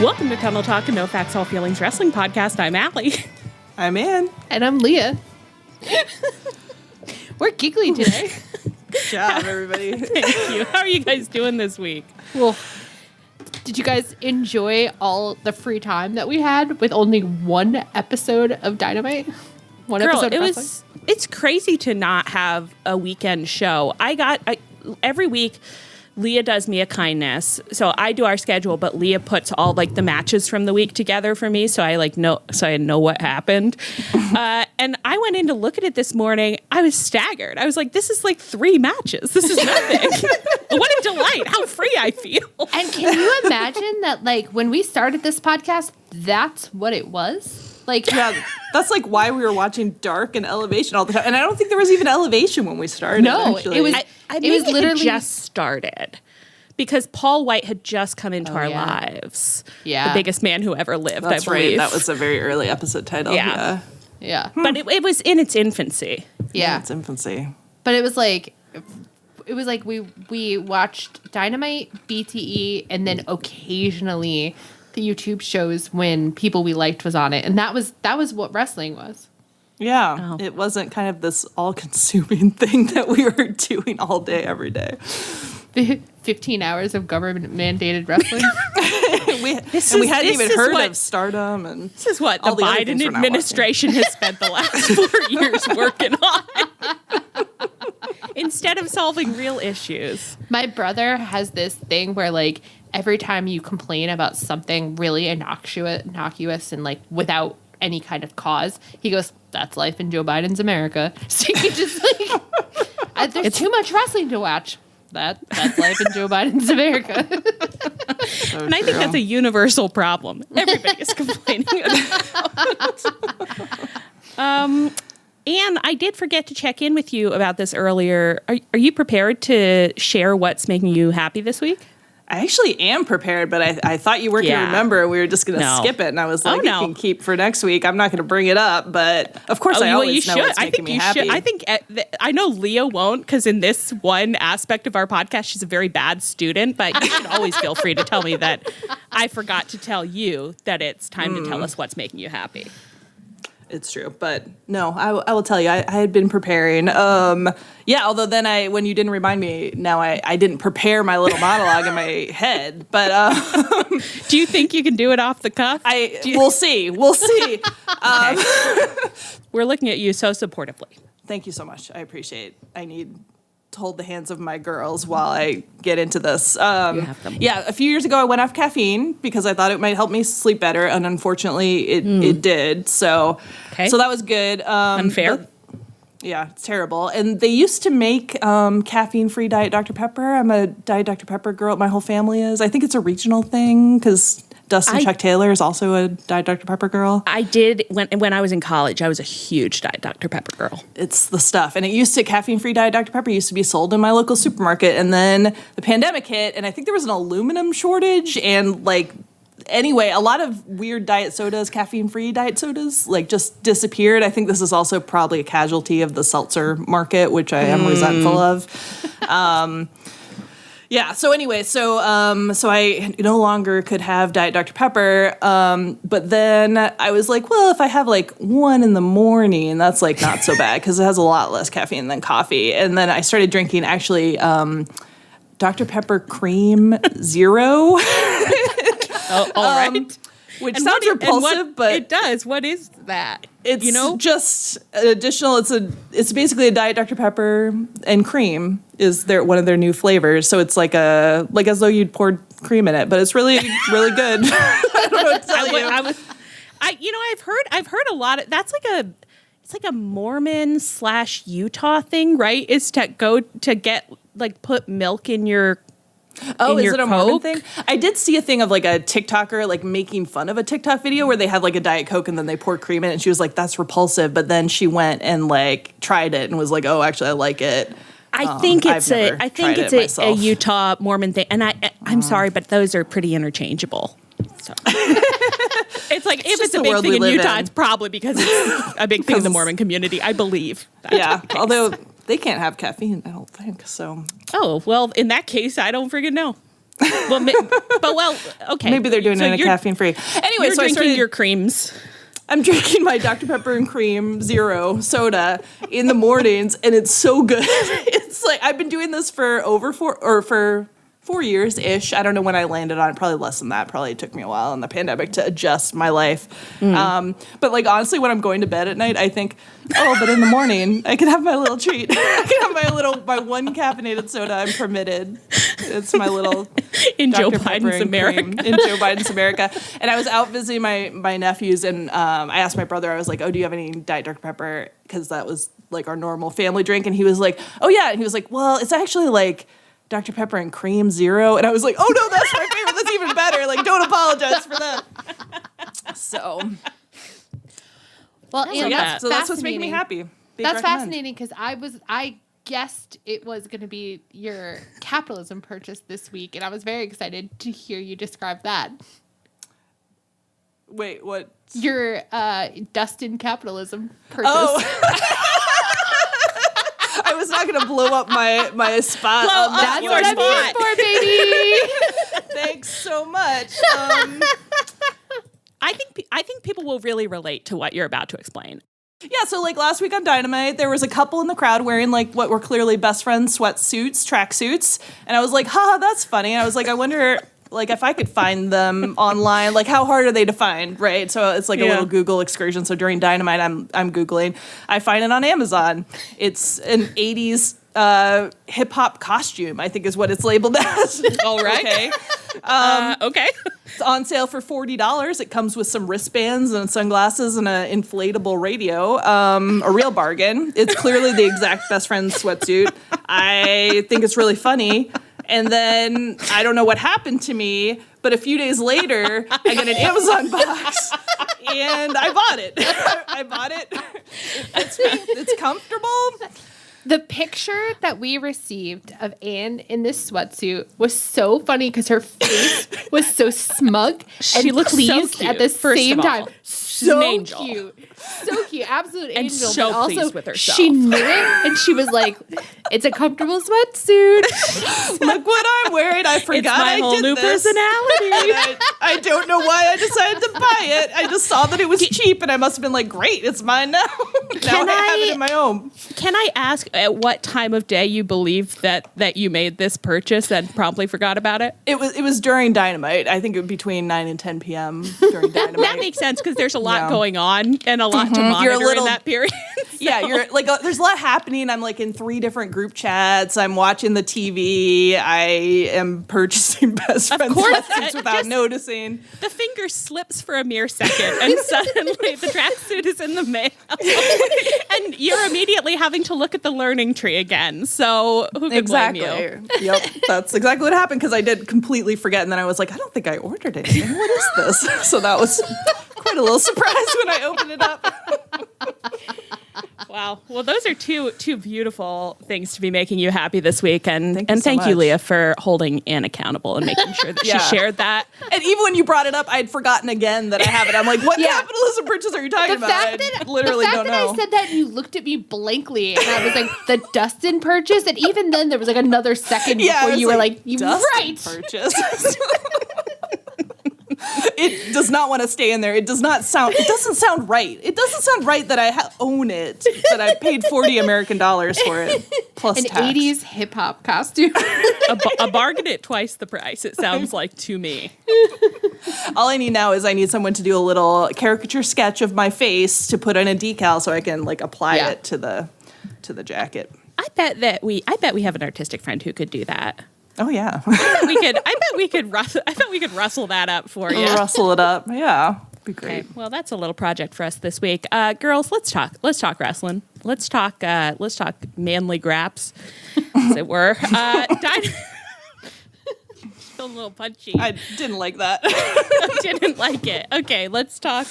Welcome to Tunnel Talk, a No Facts, All Feelings wrestling podcast. I'm Allie. I'm Ann. And I'm Leah. We're giggly today. Good job, everybody. Thank you. How are you guys doing this week? Well, did you guys enjoy all the free time that we had with only one episode of Dynamite? It's crazy to not have a weekend show. Every week, Leah does me a kindness. So I do our schedule, but Leah puts all the matches from the week together for me. So I know what happened. And I went in to look at it this morning. I was staggered. I was like, this is 3 matches. This is nothing. What a delight. How free I feel. And can you imagine that when we started this podcast, that's what it was? Yeah, that's why we were watching Dark and Elevation all the time. And I don't think there was even Elevation when we started. No, actually. it was. It was literally just started because Paul White had just come into our lives. Yeah, the biggest man who ever lived. That's I believe. Right. That was a very early episode title. Yeah. But it was in its infancy. Yeah, its infancy. But it was we watched Dynamite, BTE, and then occasionally the YouTube shows when people we liked was on it, and that was what wrestling was. Yeah, It wasn't kind of this all-consuming thing that we were doing all day, every day. 15 hours of government-mandated wrestling. we hadn't even heard of Stardom. And this is what the Biden administration has spent the last 4 years working on. Instead of solving real issues. My brother has this thing where every time you complain about something really innocuous and without any kind of cause, he goes, "That's life in Joe Biden's America." So you just there's too much wrestling to watch. That's life in Joe Biden's America. And I think that's a universal problem. Everybody is complaining about. Anne, I did forget to check in with you about this earlier. Are you prepared to share what's making you happy this week? I actually am prepared, but I thought you weren't going to remember. We were just going to skip it, and I was like, you can keep for next week. I'm not going to bring it up, but of course I always know what's making me happy. I think I know Leah won't, because in this one aspect of our podcast, she's a very bad student, but you should always feel free to tell me that I forgot to tell you that it's time to tell us what's making you happy. It's true, but no, I will tell you, I had been preparing. Although then when you didn't remind me, now I didn't prepare my little monologue in my head. But do you think you can do it off the cuff? We'll see. We'll see. We're looking at you so supportively. Thank you so much. I appreciate it. I need to hold the hands of my girls while I get into this. You have them. Yeah, a few years ago I went off caffeine because I thought it might help me sleep better, and unfortunately it did. So that was good. Unfair. Yeah, it's terrible. And they used to make caffeine-free Diet Dr. Pepper. I'm a Diet Dr. Pepper girl. My whole family is. I think it's a regional thing because Dustin Chuck Taylor is also a Diet Dr. Pepper girl. I did, when I was in college, I was a huge Diet Dr. Pepper girl. It's the stuff. And caffeine-free Diet Dr. Pepper used to be sold in my local supermarket. And then the pandemic hit, and I think there was an aluminum shortage. And, anyway, a lot of weird diet sodas, caffeine-free diet sodas, just disappeared. I think this is also probably a casualty of the seltzer market, which I am resentful of. Yeah. So anyway, so I no longer could have Diet Dr. Pepper. But then I was like, well, if I have 1 in the morning, that's not so bad because it has a lot less caffeine than coffee. And then I started drinking actually Dr. Pepper Cream Zero. Oh, all right. Which sounds repulsive, but it does. What is that? It's just additional. It's basically a Diet Dr. Pepper and cream is one of their new flavors. So it's as though you'd poured cream in it, but it's really really good. I don't know what to tell you. I've heard a lot of that's it's a Mormon / Utah thing, right? Is to go to get put milk in your. Oh, is it a Mormon thing? I did see a thing of a TikToker making fun of a TikTok video where they had a Diet Coke and then they poured cream in it, and she was like, "That's repulsive." But then she went and tried it and was like, "Oh, actually, I like it." I think it's a Utah Mormon thing, and I'm sorry, but those are pretty interchangeable. So if it's a big thing in Utah, it's probably because it's a big thing in the Mormon community. I believe. Although they can't have caffeine, I don't think so. Oh well, in that case, I don't friggin' know. Okay. Maybe they're doing it in a caffeine-free. Anyway, You're so drinking your creams. I'm drinking my Dr. Pepper and Cream Zero soda in the mornings, and it's so good. It's like I've been doing this for for 4 years-ish. I don't know when I landed on it. Probably less than that. Probably took me a while in the pandemic to adjust my life. But like honestly, when I'm going to bed at night, I think, but in the morning I can have my little treat. I can have my one caffeinated soda. I'm permitted. It's my little in Dr. Joe Pepper Biden's and America. Cream in Joe Biden's America. And I was out visiting my nephews, and I asked my brother. I was like, "Oh, do you have any Diet Dr. Pepper?" Because that was like our normal family drink. And he was like, "Oh yeah." And he was like, "Well, it's actually like Dr. Pepper and Cream Zero." And I was like, "Oh no, that's my favorite. That's even better. Like, don't apologize for that." So, Well, and that's what's making me happy. That's fascinating because I guessed it was going to be your capitalism purchase this week, and I was very excited to hear you describe that. Wait, what? Your Dustin capitalism purchase. Oh. I was not going to blow up my spot. Well, that's your what I'm spot. here for, baby. Thanks so much. I think people will really relate to what you're about to explain. Yeah, so like last week on Dynamite, there was a couple in the crowd wearing like what were clearly best friends sweatsuits, tracksuits, and I was like, haha, that's funny. And I was like, I wonder like if I could find them online, like how hard are they to find, right? So it's like a little Google excursion. So during Dynamite, I'm Googling. I find it on Amazon. It's an 80s hip hop costume, I think is what it's labeled as. All right. Okay. Okay. It's on sale for $40. It comes with some wristbands and sunglasses and an inflatable radio. A real bargain. It's clearly the exact best friend sweatsuit. I think it's really funny. And then I don't know what happened to me, but a few days later, I get an Amazon box, and I bought it. I bought it. It's comfortable. The picture that we received of Anne in this sweatsuit was so funny because her face was so smug She and looks so pleased cute, at the first same of all. time. She's an angel. So cute, absolute And angel. so but pleased also, with herself. She knew it, and she was like, "It's a comfortable sweatsuit." Look what I'm wearing. I forgot It's my I whole did new this. personality. I don't know why I decided to buy it. I just saw that it was cheap, and I must have been like, great, it's mine now. Now I have it in my home. Can I ask at what time of day you believe that you made this purchase and promptly forgot about it? It was during Dynamite. I think it was between 9 and 10 p.m. during Dynamite. That makes sense because there's a lot going on and a lot to monitor You're a little- in that period. Yeah, you're like there's a lot happening. I'm like in 3 different group chats. I'm watching the TV. I am purchasing best friends course, sweatsuits without just- noticing. The finger slips for a mere second, and suddenly the tracksuit is in the mail, and you're immediately having to look at the learning tree again. So who could blame you? Yep, that's exactly what happened because I did completely forget, and then I was like, I don't think I ordered anything. What is this? So that was quite a little surprise when I opened it up. Wow. Well, those are two beautiful things to be making you happy this week, and Thank you so thank you, much. Leah, for holding Anne accountable and making sure that Yeah. she shared that. And even when you brought it up, I'd forgotten again that I have it. I'm like, what capitalism purchase are you talking about? I literally don't know. I said that, and you looked at me blankly, and I was like, "The Dustin purchase," and even then, there was like another second before it's you were like, "You Dustin right." purchase. It does not want to stay in there. It doesn't sound right. It doesn't sound right that I own it, that I paid $40 American for it, plus An tax. 80s hip hop costume. A bargain at twice the price, it sounds like to me. All I need now is I need someone to do a little caricature sketch of my face to put on a decal so I can like apply it to the jacket. I bet we have an artistic friend who could do that. Oh yeah. I bet we could rustle that up for you. Rustle it up. Yeah. Be great. Okay, well, that's a little project for us this week. Girls, let's talk wrestling. Let's talk manly graps, as it were. Still a little punchy. I didn't like that. Didn't like it. Okay, let's talk.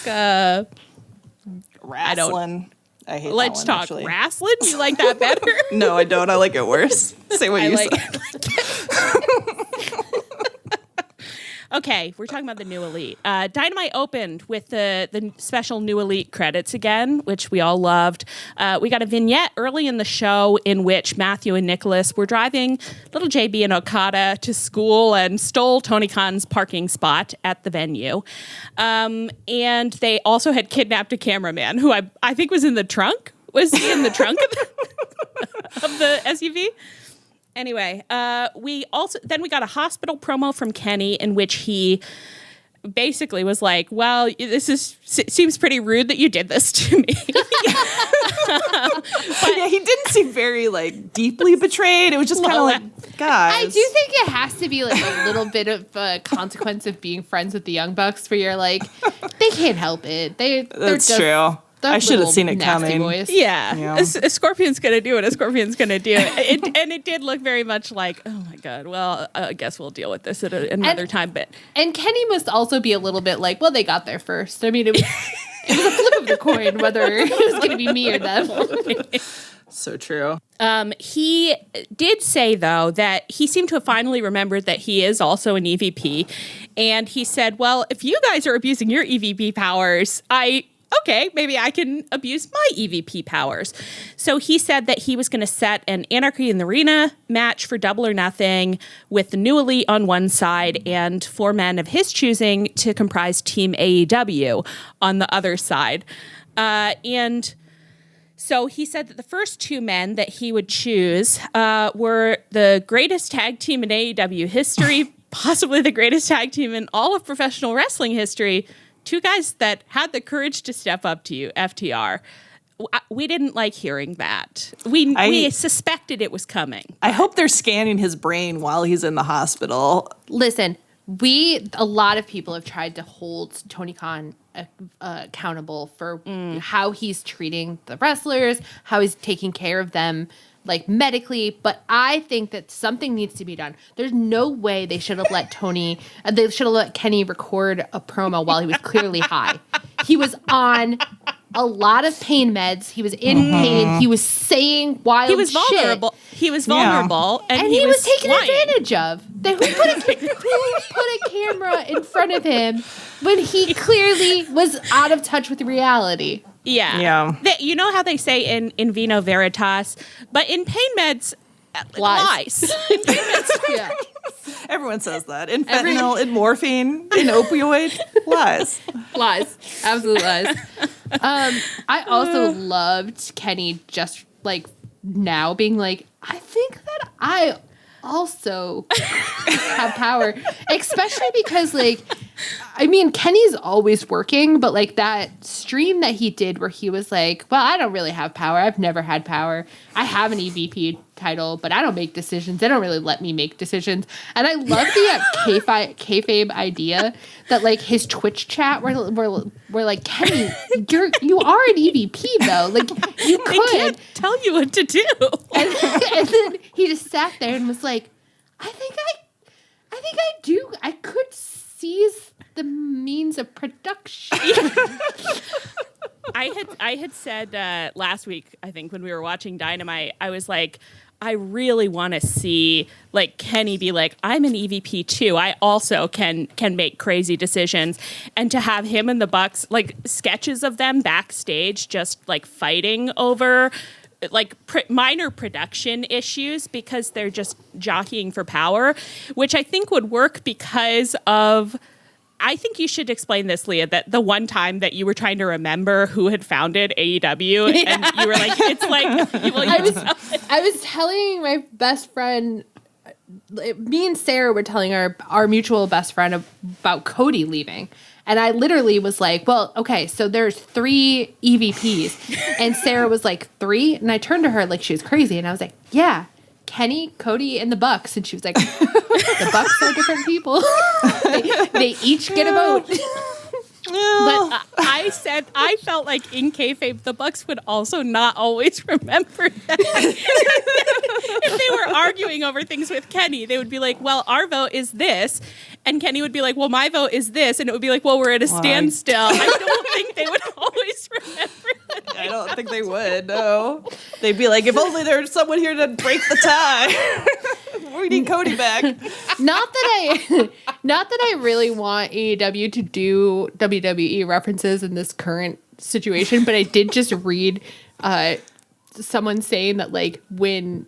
Wrestling. I hate Let's that one, talk actually. wrestling. You like that better? No, I don't. I like it worse. Say what you said. Okay, we're talking about the New Elite. Dynamite opened with the special New Elite credits again, which we all loved. We got a vignette early in the show in which Matthew and Nicholas were driving little JB and Okada to school and stole Tony Khan's parking spot at the venue. And they also had kidnapped a cameraman who I think was in the trunk. Was he in the trunk of the SUV? Anyway, we got a hospital promo from Kenny in which he basically was like, well, seems pretty rude that you did this to me. But yeah, he didn't seem very like deeply betrayed. It was just kind of like, guys. I do think it has to be like a little bit of a consequence of being friends with the Young Bucks where you're like, they can't help it. That's true. I should have seen it coming. Boys. Yeah. A scorpion's going to do what a scorpion's going to do. And it did look very much like, oh my God, well, I guess we'll deal with this at another time. And Kenny must also be a little bit like, well, they got there first. I mean, it was a flip of the coin whether it was going to be me or them. So true. He did say, though, that he seemed to have finally remembered that he is also an EVP. And he said, well, if you guys are abusing your EVP powers, okay, maybe I can abuse my EVP powers. So he said that he was going to set an Anarchy in the Arena match for Double or Nothing with the New Elite on one side and 4 men of his choosing to comprise Team AEW on the other side. And so he said that the first 2 men that he would choose were the greatest tag team in AEW history, possibly the greatest tag team in all of professional wrestling history. 2 guys that had the courage to step up to you, FTR. We didn't like hearing that. We suspected it was coming. I hope they're scanning his brain while he's in the hospital. Listen, a lot of people have tried to hold Tony Khan accountable for how he's treating the wrestlers, how he's taking care of them, like medically, but I think that something needs to be done. There's no way they should have let Kenny record a promo while he was clearly high. He was on a lot of pain meds. He was in pain. He was saying wild shit. He was vulnerable. He was vulnerable, and he was taken advantage of. Who put a camera in front of him when he clearly was out of touch with reality? Yeah. You know how they say in vino veritas, but in pain meds, lies. In pain meds, yeah. Everyone says that. In fentanyl, in morphine, in opioid, lies. Lies. Absolute lies. I also loved Kenny just like now being like, I think that I also have power, especially because like, I mean, Kenny's always working, but like that stream that he did where he was like, well, I don't really have power. I've never had power. I have an EVP title, but I don't make decisions. They don't really let me make decisions. And I love the kayfabe idea that like his Twitch chat where like, Kenny, you are an EVP though. Like you could. They can't tell you what to do. And then he just sat there and was like, I think I do. I could seize the means of production. I had said last week, I think when we were watching Dynamite, I was like, I really want to see like Kenny be like, I'm an EVP too. I also can make crazy decisions, and to have him and the Bucks like sketches of them backstage just like fighting over like minor production issues because they're just jockeying for power, which I think would work because of. I think you should explain this, Leah, that the one time that you were trying to remember who had founded AEW and you were like, it's like, I was telling my best friend, me and Sarah were telling our mutual best friend about Cody leaving. And I literally was like, well, okay, so there's 3 EVPs. And Sarah was like, 3? And I turned to her like she was crazy. And I was like, yeah, Kenny, Cody, and the Bucks. And she was like, the Bucks are different people. they each get a vote. But I felt like in kayfabe, the Bucks would also not always remember that. If they were arguing over things with Kenny, they would be like, well, our vote is this. And Kenny would be like, well, my vote is this. And it would be like, well, we're at a standstill. I don't think they would always remember that. I don't think they would, no. They'd be like, if only there was someone here to break the tie. We need Cody back. Not that I really want AEW to do WWE references in this current situation, but I did just read someone saying that like when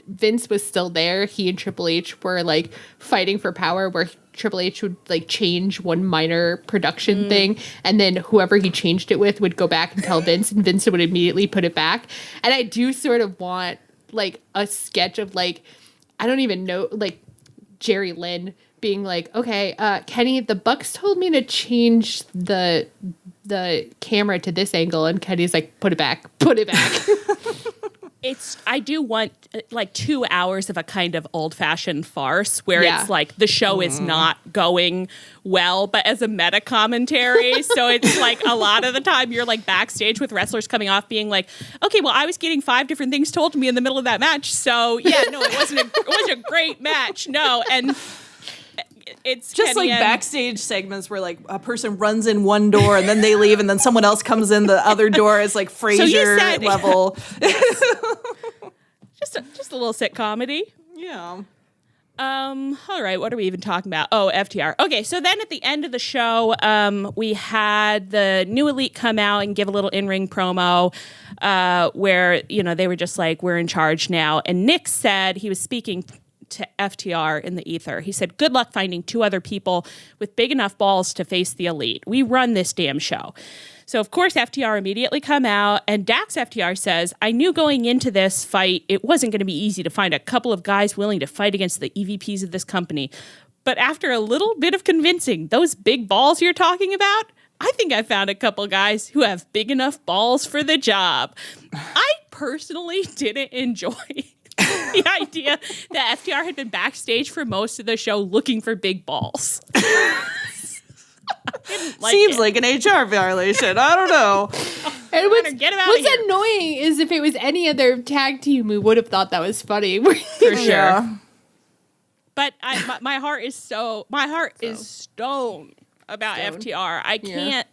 Vince was still there, he and Triple H were like fighting for power, where Triple H would like change one minor production thing, and then whoever he changed it with would go back and tell Vince, and Vince would immediately put it back. And I do sort of want like a sketch of like, I don't even know, like Jerry Lynn being like, okay, Kenny, the Bucks told me to change the camera to this angle, and Kenny's like, put it back. I do want like 2 hours of a kind of old-fashioned farce where it's like the show is not going well, but as a meta commentary. So it's like a lot of the time you're like backstage with wrestlers coming off being like, okay, well, I was getting 5 different things told to me in the middle of that match. So yeah, no, it wasn't a great match. No. And it's just Kenny like backstage segments where like a person runs in one door and then they leave and then someone else comes in the other door as like Frasier level. just a little sick comedy. Yeah. All right, what are we even talking about? Oh, FTR. Okay, so then at the end of the show, we had the New Elite come out and give a little in-ring promo where, you know, they were just like, we're in charge now. And Nick said, he was speaking to FTR in the ether. He said, good luck finding 2 other people with big enough balls to face the Elite. We run this damn show. So, of course, FTR immediately come out, and Dax FTR says, I knew going into this fight, it wasn't going to be easy to find a couple of guys willing to fight against the EVPs of this company. But after a little bit of convincing, those big balls you're talking about, I think I found a couple guys who have big enough balls for the job. I personally didn't enjoy the idea that FTR had been backstage for most of the show looking for big balls. Seems like an HR violation. I don't know. And what's annoying is if it was any other tag team, we would have thought that was funny. For sure. Yeah. But my heart is stone about FTR. I can't.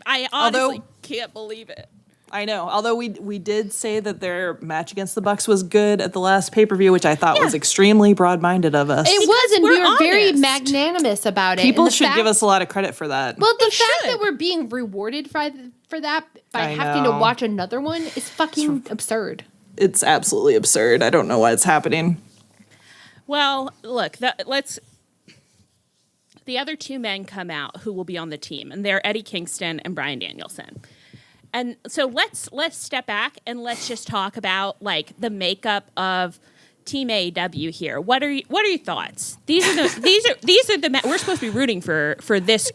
I honestly can't believe it. I know. Although we did say that their match against the Bucks was good at the last pay-per-view, which I thought was extremely broad-minded of us. It was, and we were very magnanimous about it. People should give us a lot of credit for that. Well, the fact that we're being rewarded for that by having to watch another one is fucking absurd. It's absolutely absurd. I don't know why it's happening. Well, look, the other 2 men come out who will be on the team, and they're Eddie Kingston and Bryan Danielson. And so let's step back and let's just talk about like the makeup of Team AEW here. What are your thoughts? These are the we're supposed to be rooting for this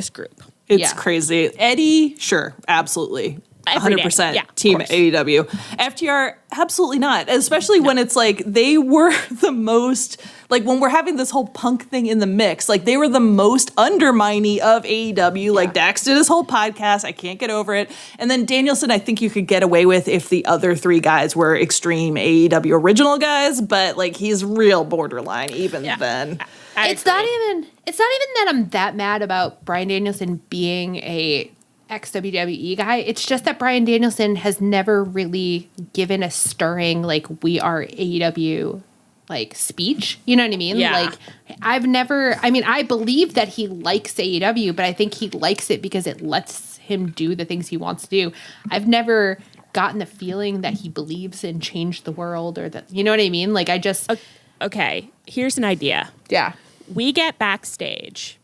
group. It's crazy. Eddie, sure, absolutely. 100% Team AEW. FTR, absolutely not. Especially when it's like they were the most, like when we're having this whole punk thing in the mix, like they were the most undermining of AEW. Yeah. Like Dax did his whole podcast. I can't get over it. And then Danielson, I think you could get away with if the other 3 guys were extreme AEW original guys, but like he's real borderline even then. It's not even that I'm that mad about Bryan Danielson being a ex-WWE guy. It's just that Bryan Danielson has never really given a stirring, like, we are AEW, like, speech. You know what I mean? Yeah. Like, I believe that he likes AEW, but I think he likes it because it lets him do the things he wants to do. I've never gotten the feeling that he believes in change the world or that, you know what I mean? Like, I just... Okay, here's an idea. Yeah. We get backstage.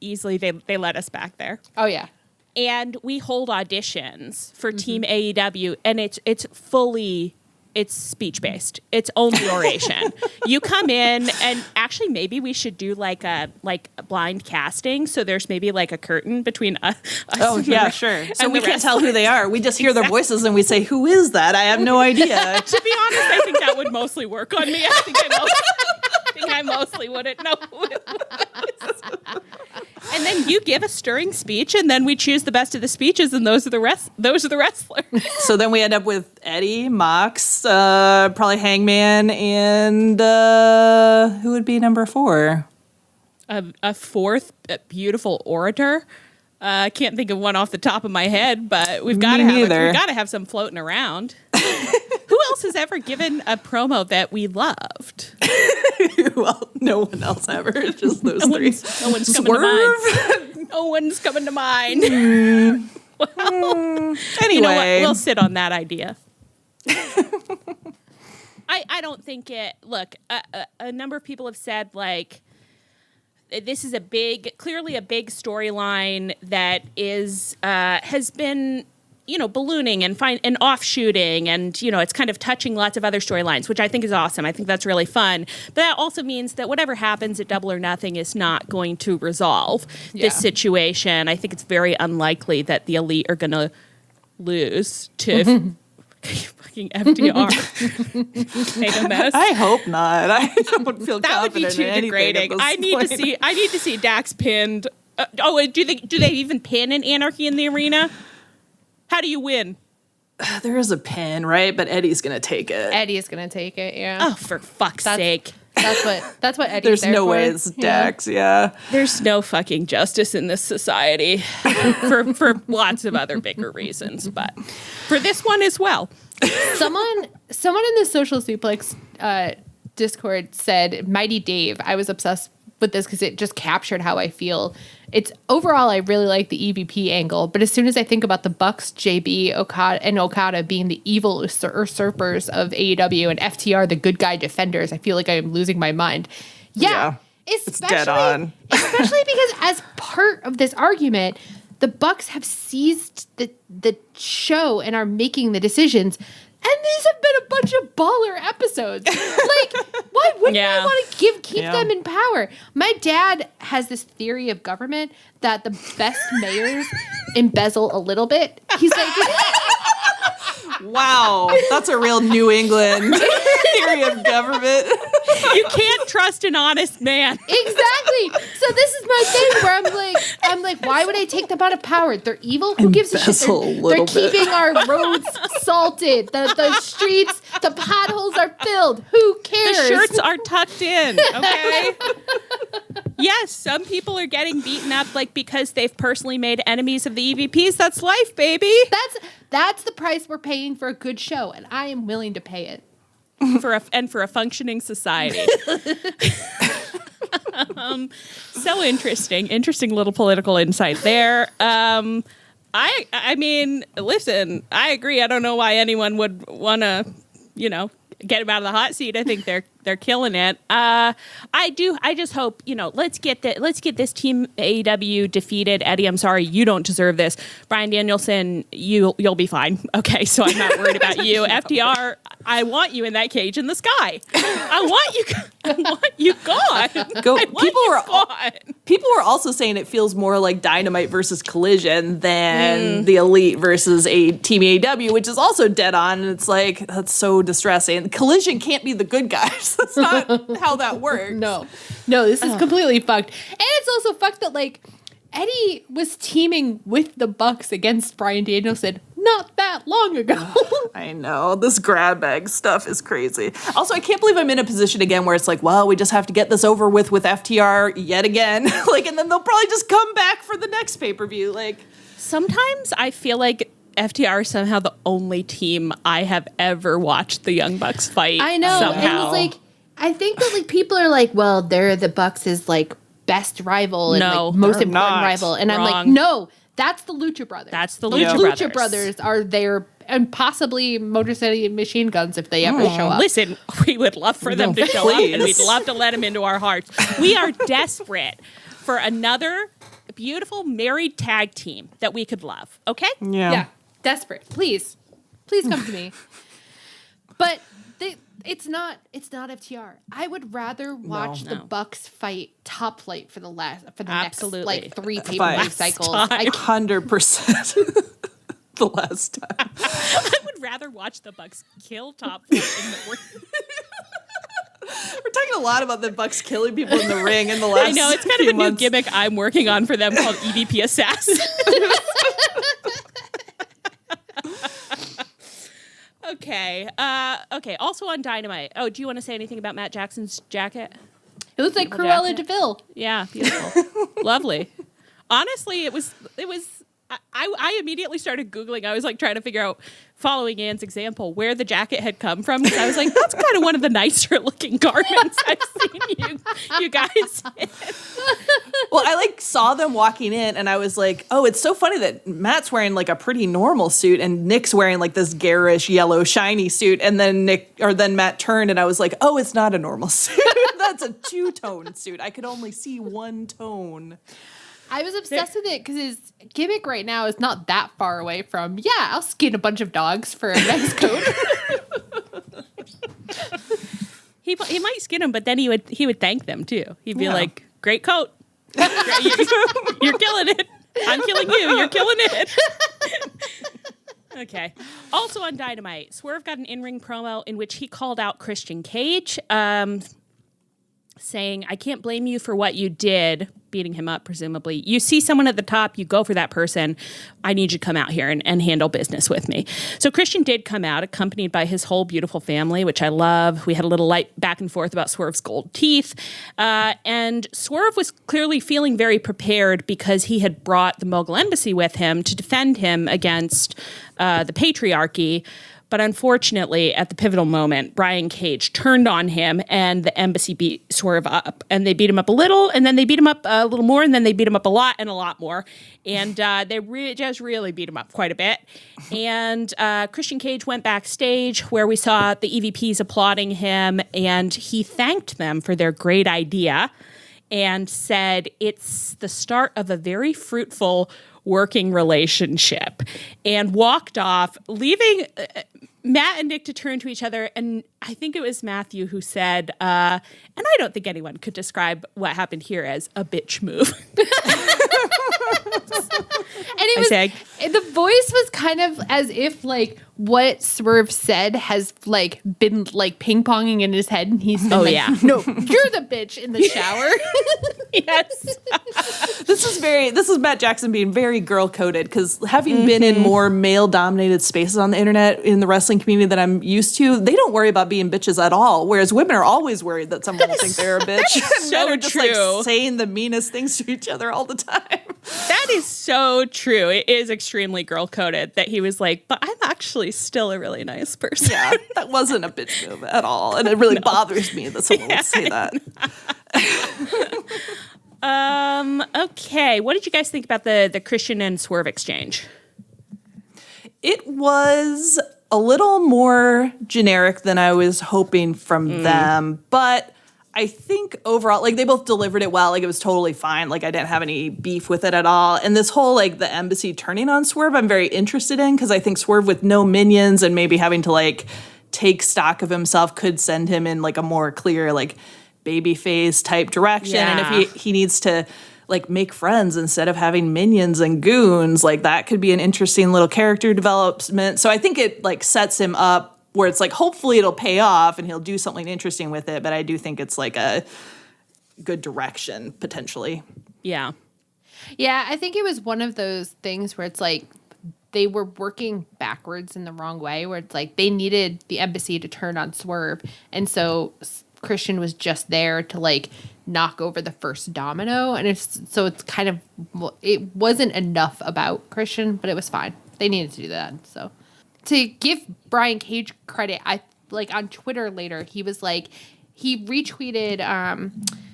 Easily, they let us back there. Oh, yeah. And we hold auditions for Team AEW, and it's speech based. It's only oration. You come in, and actually maybe we should do like a blind casting. So there's maybe like a curtain between us. Oh yeah, sure. So we can't tell who they are. We just hear their voices and we say, "Who is that?" I have no idea. To be honest, I think that would mostly work on me. I think I mostly wouldn't know who it was. And then you give a stirring speech, and then we choose the best of the speeches, and those are the wrestlers. So then we end up with Eddie, Mox, probably Hangman, and who would be number 4? A fourth beautiful orator. I can't think of one off the top of my head, but we've got to have some floating around. Who else has ever given a promo that we loved? Well, no one else ever. Just those three. No one's coming to mind. No one's coming to mind. Well, anyway, you know what? We'll sit on that idea. I don't think it. Look, a number of people have said like this is clearly a big storyline that is has been ballooning and offshooting, and it's kind of touching lots of other storylines, which I think is awesome. I think that's really fun. But that also means that whatever happens at Double or Nothing is not going to resolve this situation. I think it's very unlikely that the Elite are going to lose to fucking FDR. Made a mess. I hope not. I don't feel that would be too degrading. I need to see Dax pinned. Do they even pin in Anarchy in the Arena? How do you win? There is a pin, right? But Eddie's gonna take it. Eddie is gonna take it. Yeah. Oh, for fuck's sake! That's what Eddie's There's there no for. way it's Dax. Yeah. There's no fucking justice in this society for lots of other bigger reasons, but for this one as well. Someone in the Social Suplex Discord said, "Mighty Dave." I was obsessed with this because it just captured how I feel. It's overall, I really like the EVP angle, but as soon as I think about the Bucks, JB, Okada being the evil usurpers of AEW and FTR, the good guy defenders, I feel like I am losing my mind. Yeah. It's dead on. Especially because as part of this argument, the Bucks have seized the show and are making the decisions. And these have been a bunch of baller episodes. Like, why wouldn't I want to keep them in power? My dad has this theory of government that the best mayors embezzle a little bit. He's like, wow, that's a real New England theory of government. You can't trust an honest man. Exactly. So this is my thing where I'm like, why would I take them out of power? They're evil. Who gives a shit? They're keeping our roads salted. The streets, the potholes are filled. Who cares? The shirts are tucked in. Okay. Yes, some people are getting beaten up because they've personally made enemies of the EVPs. That's life, baby. That's the price we're paying for a good show, and I am willing to pay it. For a functioning society. So interesting little political insight there. I mean, listen, I agree. I don't know why anyone would want to, get him out of the hot seat. I think they're killing it. I just hope, let's get this team AEW defeated. Eddie, I'm sorry, you don't deserve this. Bryan Danielson, you'll be fine. Okay, so I'm not worried about you. FDR, I want you in that cage in the sky. I want you gone. People were also saying it feels more like Dynamite versus Collision than the Elite versus Team AEW, which is also dead on. And it's like, that's so distressing. Collision can't be the good guys. That's not how that works. No, this is completely fucked. And it's also fucked that Eddie was teaming with the Bucks against Bryan Danielson not that long ago. I know. This grab bag stuff is crazy. Also, I can't believe I'm in a position again where it's like, well, we just have to get this over with FTR yet again. And then they'll probably just come back for the next pay-per-view. Sometimes I feel like FTR is somehow the only team I have ever watched the Young Bucks fight. I know. Somehow. And it's I think that people are like, well, they're the Bucks' best rival and most important rival. And Wrong. I'm like, no, that's the Lucha Brothers. That's the Lucha Brothers. Lucha Brothers are there, and possibly Motor City Machine Guns if they ever show up. Listen, we would love for them to show up, and we'd love to let them into our hearts. We are desperate for another beautiful married tag team that we could love. Okay? Yeah. Desperate. Please come to me. But it's not FTR. I would rather watch the Bucks fight Top Flight for the next 3 pay-per-view cycles. 100%. The last time. I would rather watch the Bucks kill Top Flight in the ring. We're talking a lot about the Bucks killing people in the ring in the last. I know, it's kind of a new gimmick I'm working on for them called EVP Assassin. Okay. Also on Dynamite. Oh, do you want to say anything about Matt Jackson's jacket? It looks like Cruella de Vil. Yeah, beautiful. Lovely. Honestly, it was I immediately started Googling. I was like trying to figure out, following Anne's example, where the jacket had come from. Because I was like, that's kind of one of the nicer looking garments I've seen you guys in. Well, I like saw them walking in and I was like, oh, it's so funny that Matt's wearing like a pretty normal suit and Nick's wearing like this garish yellow shiny suit. And then Matt turned and I was like, oh, it's not a normal suit. That's a two-tone suit. I could only see one tone. I was obsessed with it because his gimmick right now is not that far away from, I'll skin a bunch of dogs for a nice coat. He might skin them, but then he would thank them too. He'd be like, great coat. You're killing it. I'm killing you. You're killing it. Okay. Also on Dynamite, Swerve got an in-ring promo in which he called out Christian Cage, saying, I can't blame you for what you did, beating him up, presumably. You see someone at the top, you go for that person. I need you to come out here and handle business with me. So Christian did come out, accompanied by his whole beautiful family, which I love. We had a little light back and forth about Swerve's gold teeth. And Swerve was clearly feeling very prepared because he had brought the Mogul Embassy with him to defend him against the patriarchy. But unfortunately, at the pivotal moment, Brian Cage turned on him and the embassy beat Swerve up. And they beat him up a little, and then they beat him up a little more, and then they beat him up a lot and a lot more. And they just really beat him up quite a bit. And Christian Cage went backstage where we saw the EVPs applauding him, and he thanked them for their great idea and said it's the start of a very fruitful working relationship, and walked off, leaving Matt and Nick to turn to each other. And I think it was Matthew who said, and I don't think anyone could describe what happened here as a bitch move. And it was, the voice was kind of as if like what Swerve said has like been like ping-ponging in his head, and he's been no, you're the bitch in the shower. Yes. This is Matt Jackson being very girl coded, because having been in more male dominated spaces on the internet in the wrestling community that I'm used to, they don't worry about being bitches at all. Whereas women are always worried that someone will think they're a bitch. And men are just like saying the meanest things to each other all the time. That is so true. It is extremely girl coded that he was like, but I'm actually still a really nice person. Yeah, that wasn't a bitch move at all. And it really bothers me that someone would say that. Okay. What did you guys think about the Christian and Swerve exchange? It was a little more generic than I was hoping from them, but I think overall, like, they both delivered it well. Like, it was totally fine. Like, I didn't have any beef with it at all. And this whole, like, the embassy turning on Swerve, I'm very interested in, because I think Swerve with no minions and maybe having to, like, take stock of himself could send him in, like, a more clear, like, babyface type direction. Yeah. And if he needs to, like, make friends instead of having minions and goons, like, that could be an interesting little character development. So I think it, like, sets him up where it's like, hopefully it'll pay off and he'll do something interesting with it. But I do think it's like a good direction, potentially. Yeah. Yeah, I think it was one of those things where it's like they were working backwards in the wrong way, where it's like they needed the embassy to turn on Swerve. And so Christian was just there to like knock over the first domino. And it's kind of, it wasn't enough about Christian, but it was fine. They needed to do that, so. To give Brian Cage credit, I like on Twitter later, he was like, he retweeted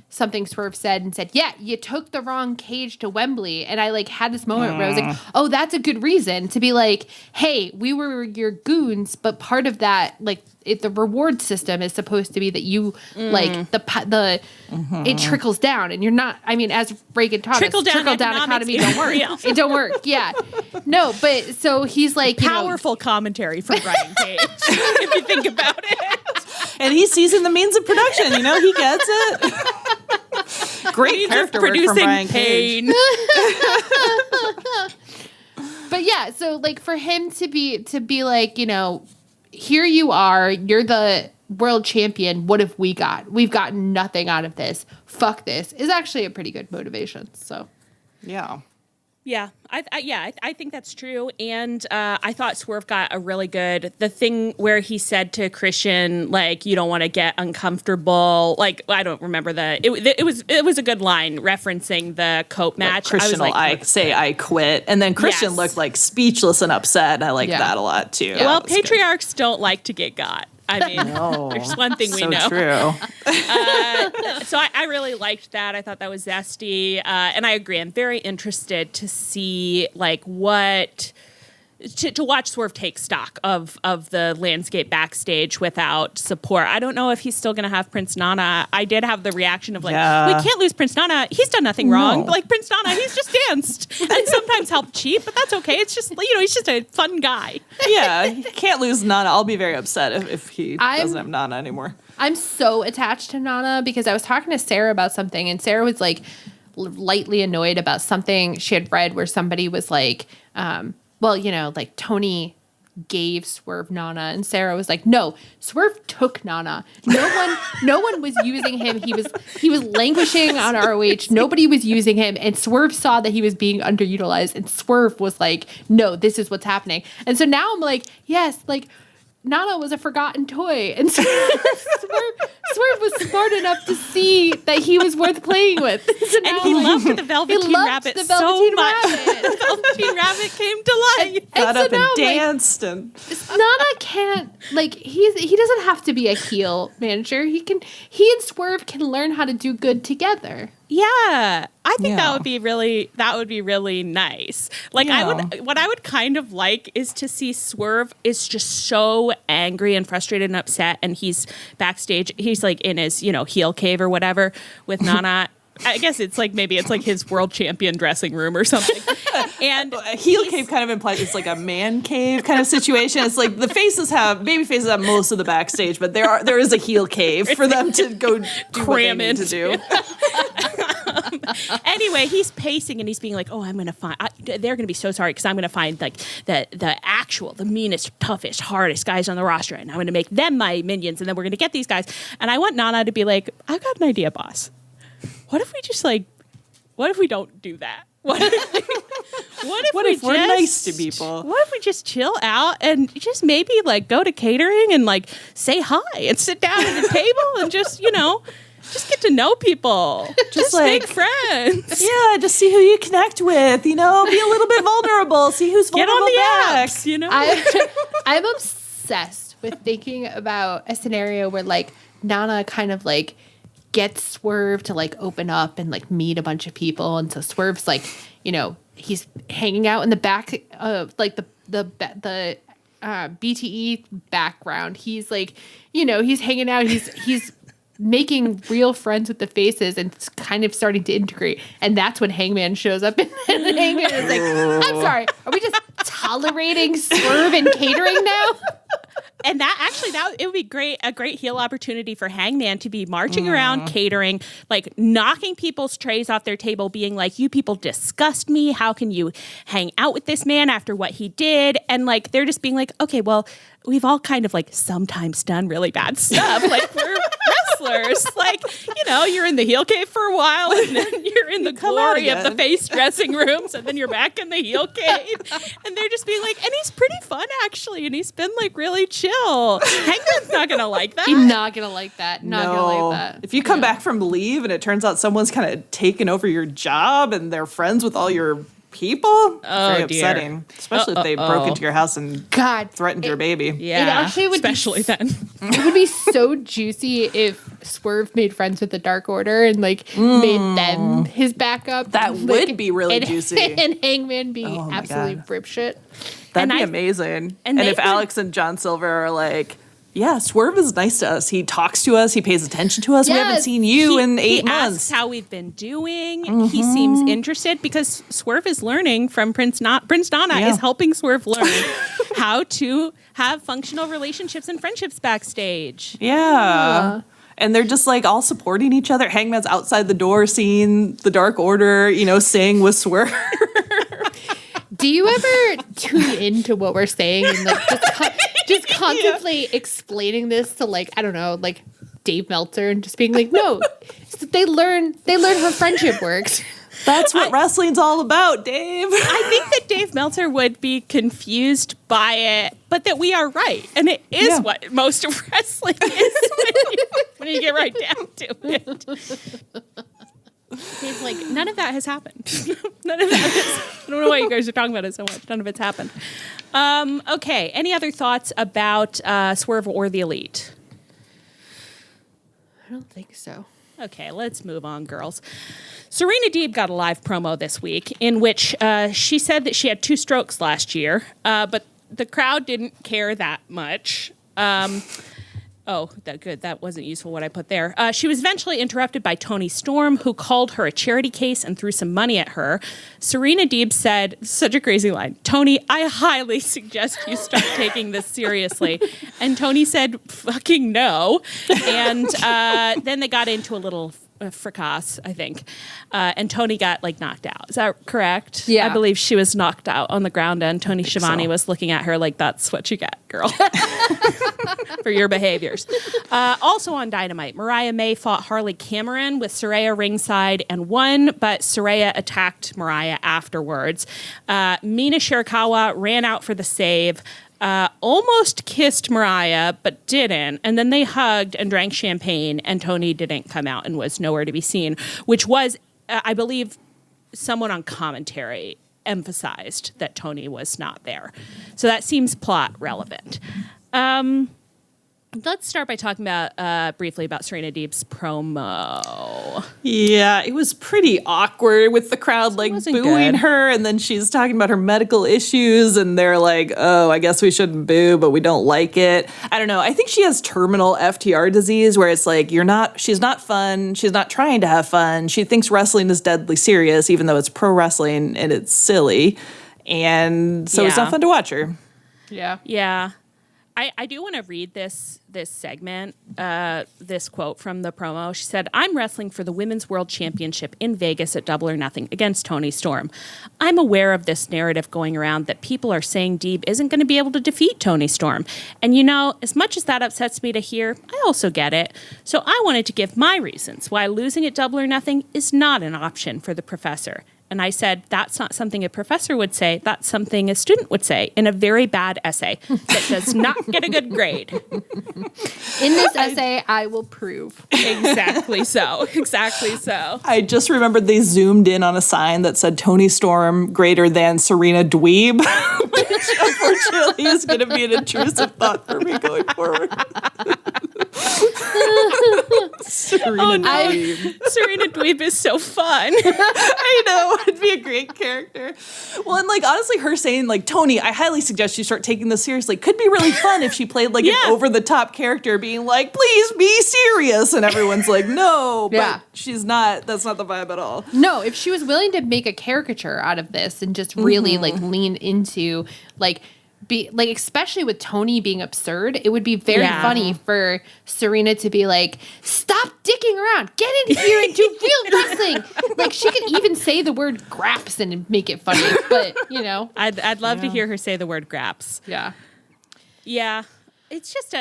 something Swerve said and said, yeah, you took the wrong Cage to Wembley. And I like had this moment where I was like, oh, that's a good reason to be like, hey, we were your goons, but part of that, like, the reward system is supposed to be that you like it trickles down, and you're not. I mean, as Reagan taught us, trickle down economy don't work. It don't work. Yeah, no, but so he's like powerful commentary from Brian Cage if you think about it. And he sees in the means of production. You know, he gets it. Great character work from Brian Cage. But yeah, so like for him to be like, you know, here you are, you're the world champion. What have we got? We've gotten nothing out of this. Fuck this is actually a pretty good motivation. So, yeah. Yeah, I think that's true. And I thought Swerve got a really good, the thing where he said to Christian, like, you don't want to get uncomfortable. Like, I don't remember it was a good line referencing the coat match. Christian will say I quit. And then Christian looked like speechless and upset. And I like that a lot too. Yeah. Well, patriarchs don't like to get got. I mean, there's one thing we know. True. So I really liked that. I thought that was zesty. And I agree. I'm very interested to see like to watch Swerve take stock of the landscape backstage without support. I don't know if he's still going to have Prince Nana. I did have the reaction of like, we can't lose Prince Nana. He's done nothing wrong. Like Prince Nana, he's just danced and sometimes helped cheat, but that's okay. It's just, he's just a fun guy. Yeah, he can't lose Nana. I'll be very upset if he doesn't have Nana anymore. I'm so attached to Nana because I was talking to Sarah about something and Sarah was like lightly annoyed about something she had read where somebody was like, like Toni gave Swerve Nana, and Sarah was like, "No, Swerve took Nana. No one was using him. He was languishing on ROH. Nobody was using him, and Swerve saw that he was being underutilized, and Swerve was like, no, this is what's happening. And so now I'm like, yes, like." Nana was a forgotten toy, and Swerve was smart enough to see that he was worth playing with. So and he loved the Velveteen Rabbit so much. The Velveteen Rabbit came to life. Got up and danced. And Nana can't, he doesn't have to be a heel manager. He and Swerve can learn how to do good together. Yeah, I think that would be really nice. Like what I would kind of like is to see Swerve is just so angry and frustrated and upset, and he's backstage. He's like in his heel cave or whatever with Nana. I guess it's like maybe it's like his world champion dressing room or something. And a heel cave kind of implies it's like a man cave kind of situation. It's like baby faces have most of the backstage, but there is a heel cave for them to go do cram what they need to do. Anyway, he's pacing and he's being like, "Oh, I'm gonna find. They're gonna be so sorry because I'm gonna find like the meanest, toughest, hardest guys on the roster, and I'm gonna make them my minions, and then we're gonna get these guys." And I want Nana to be like, "I've got an idea, boss. What if we just what if we don't do that? What if we're nice to people? What if we just chill out and just maybe go to catering and say hi and sit down at a table and just get to know people. Just make friends. Yeah, just see who you connect with, be a little bit vulnerable, see who's vulnerable back. Apps, I'm obsessed with thinking about a scenario where Nana kind of gets Swerve to open up and meet a bunch of people, and so Swerve's he's hanging out in the back of the BTE background. He's he's hanging out. He's making real friends with the faces and kind of starting to integrate. And that's when Hangman shows up, and Hangman is like, "I'm sorry, are we just tolerating Swerve and catering now?" And that it would be a great heel opportunity for Hangman to be marching around catering, knocking people's trays off their table, being like, "You people disgust me. How can you hang out with this man after what he did?" And they're just being like, "Okay, well, we've all kind of sometimes done really bad stuff. We're wrestlers. You're in the heel cave for a while, and then you're in the glory of the face dressing rooms, and then you're back in the heel cave." And they're just being like, "And he's pretty fun actually, and he's been really chill." Hangman's not gonna like that. He's not gonna like that. Gonna like that. If you come back from leave and it turns out someone's kind of taken over your job and they're friends with all your people, very upsetting. Especially if they broke into your house and threatened your baby. Yeah, it actually would especially then. It would be so juicy if Swerve made friends with the Dark Order and made them his backup. That would be really juicy. And Hangman be absolutely rip shit. That'd be amazing. And if Alex and John Silver are yeah, Swerve is nice to us. He talks to us. He pays attention to us. Yes. We haven't seen you in 8 months. He asks how we've been doing. Mm-hmm. He seems interested because Swerve is learning from Prince Nana. Prince Nana is helping Swerve learn how to have functional relationships and friendships backstage. Yeah. And they're just all supporting each other. Hangman's outside the door seeing the Dark Order, sing with Swerve. Do you ever tune into what we're saying and just contemplate explaining this to I don't know, Dave Meltzer and just being like, no, they learn how friendship works. That's what wrestling's all about, Dave. I think that Dave Meltzer would be confused by it, but that we are right. And it is what most of wrestling is when you get right down to it. He's like, none of that has happened. None of that is, I don't know why you guys are talking about it so much. None of it's happened. Okay. Any other thoughts about Swerve or the Elite? I don't think so. Okay, let's move on, girls. Serena Dweeb got a live promo this week in which she said that she had 2 strokes last year, but the crowd didn't care that much. Good. That wasn't useful what I put there. She was eventually interrupted by Toni Storm, who called her a charity case and threw some money at her. Serena Dweeb said, such a crazy line, "Toni, I highly suggest you start taking this seriously." And Toni said, "Fucking no." And then they got into a little fracas, I think. And Toni got knocked out. Is that correct? Yeah. I believe she was knocked out on the ground and Tony Schiavone was looking at her like, that's what you get, girl, for your behaviors. Also on Dynamite, Mariah May fought Harley Cameron with Saraya ringside and won, but Saraya attacked Mariah afterwards. Mina Shirakawa ran out for the save. Almost kissed Mariah, but didn't. And then they hugged and drank champagne, and Toni didn't come out and was nowhere to be seen, which was, I believe, someone on commentary emphasized that Toni was not there. So that seems plot relevant. Let's start by talking about briefly about Serena Dweeb's promo. Yeah, it was pretty awkward with the crowd booing good. her, and then she's talking about her medical issues, and they're like, "Oh, I guess we shouldn't boo, but we don't like it." I don't know. I think she has terminal FTR disease, where it's like she's not fun, she's not trying to have fun. She thinks wrestling is deadly serious, even though it's pro wrestling and it's silly, and so it's not fun to watch her. Yeah. Yeah. I do want to read this segment, this quote from the promo. She said, "I'm wrestling for the Women's World Championship in Vegas at Double or Nothing against Toni Storm. I'm aware of this narrative going around that people are saying Dweeb isn't going to be able to defeat Toni Storm. And as much as that upsets me to hear, I also get it. So I wanted to give my reasons why losing at Double or Nothing is not an option for the professor." And I said, that's not something a professor would say. That's something a student would say in a very bad essay that does not get a good grade. In this essay, I will prove. Exactly so. Exactly so. I just remembered they zoomed in on a sign that said Toni Storm greater than Serena Dweeb, which unfortunately is going to be an intrusive thought for me going forward. Serena Dweeb. Serena Dweeb is so fun. I know. It'd be a great character. Well, and honestly, her saying Toni, I highly suggest you start taking this seriously, could be really fun if she played an over-the-top character being like, please be serious. And everyone's like, no, but she's not. That's not the vibe at all. No, if she was willing to make a caricature out of this and just really lean into especially with Toni being absurd, it would be very funny for Serena to be like, stop dicking around, get in here and do real wrestling. She could even say the word graps and make it funny, but I'd love to hear her say the word graps. Yeah. Yeah. It's just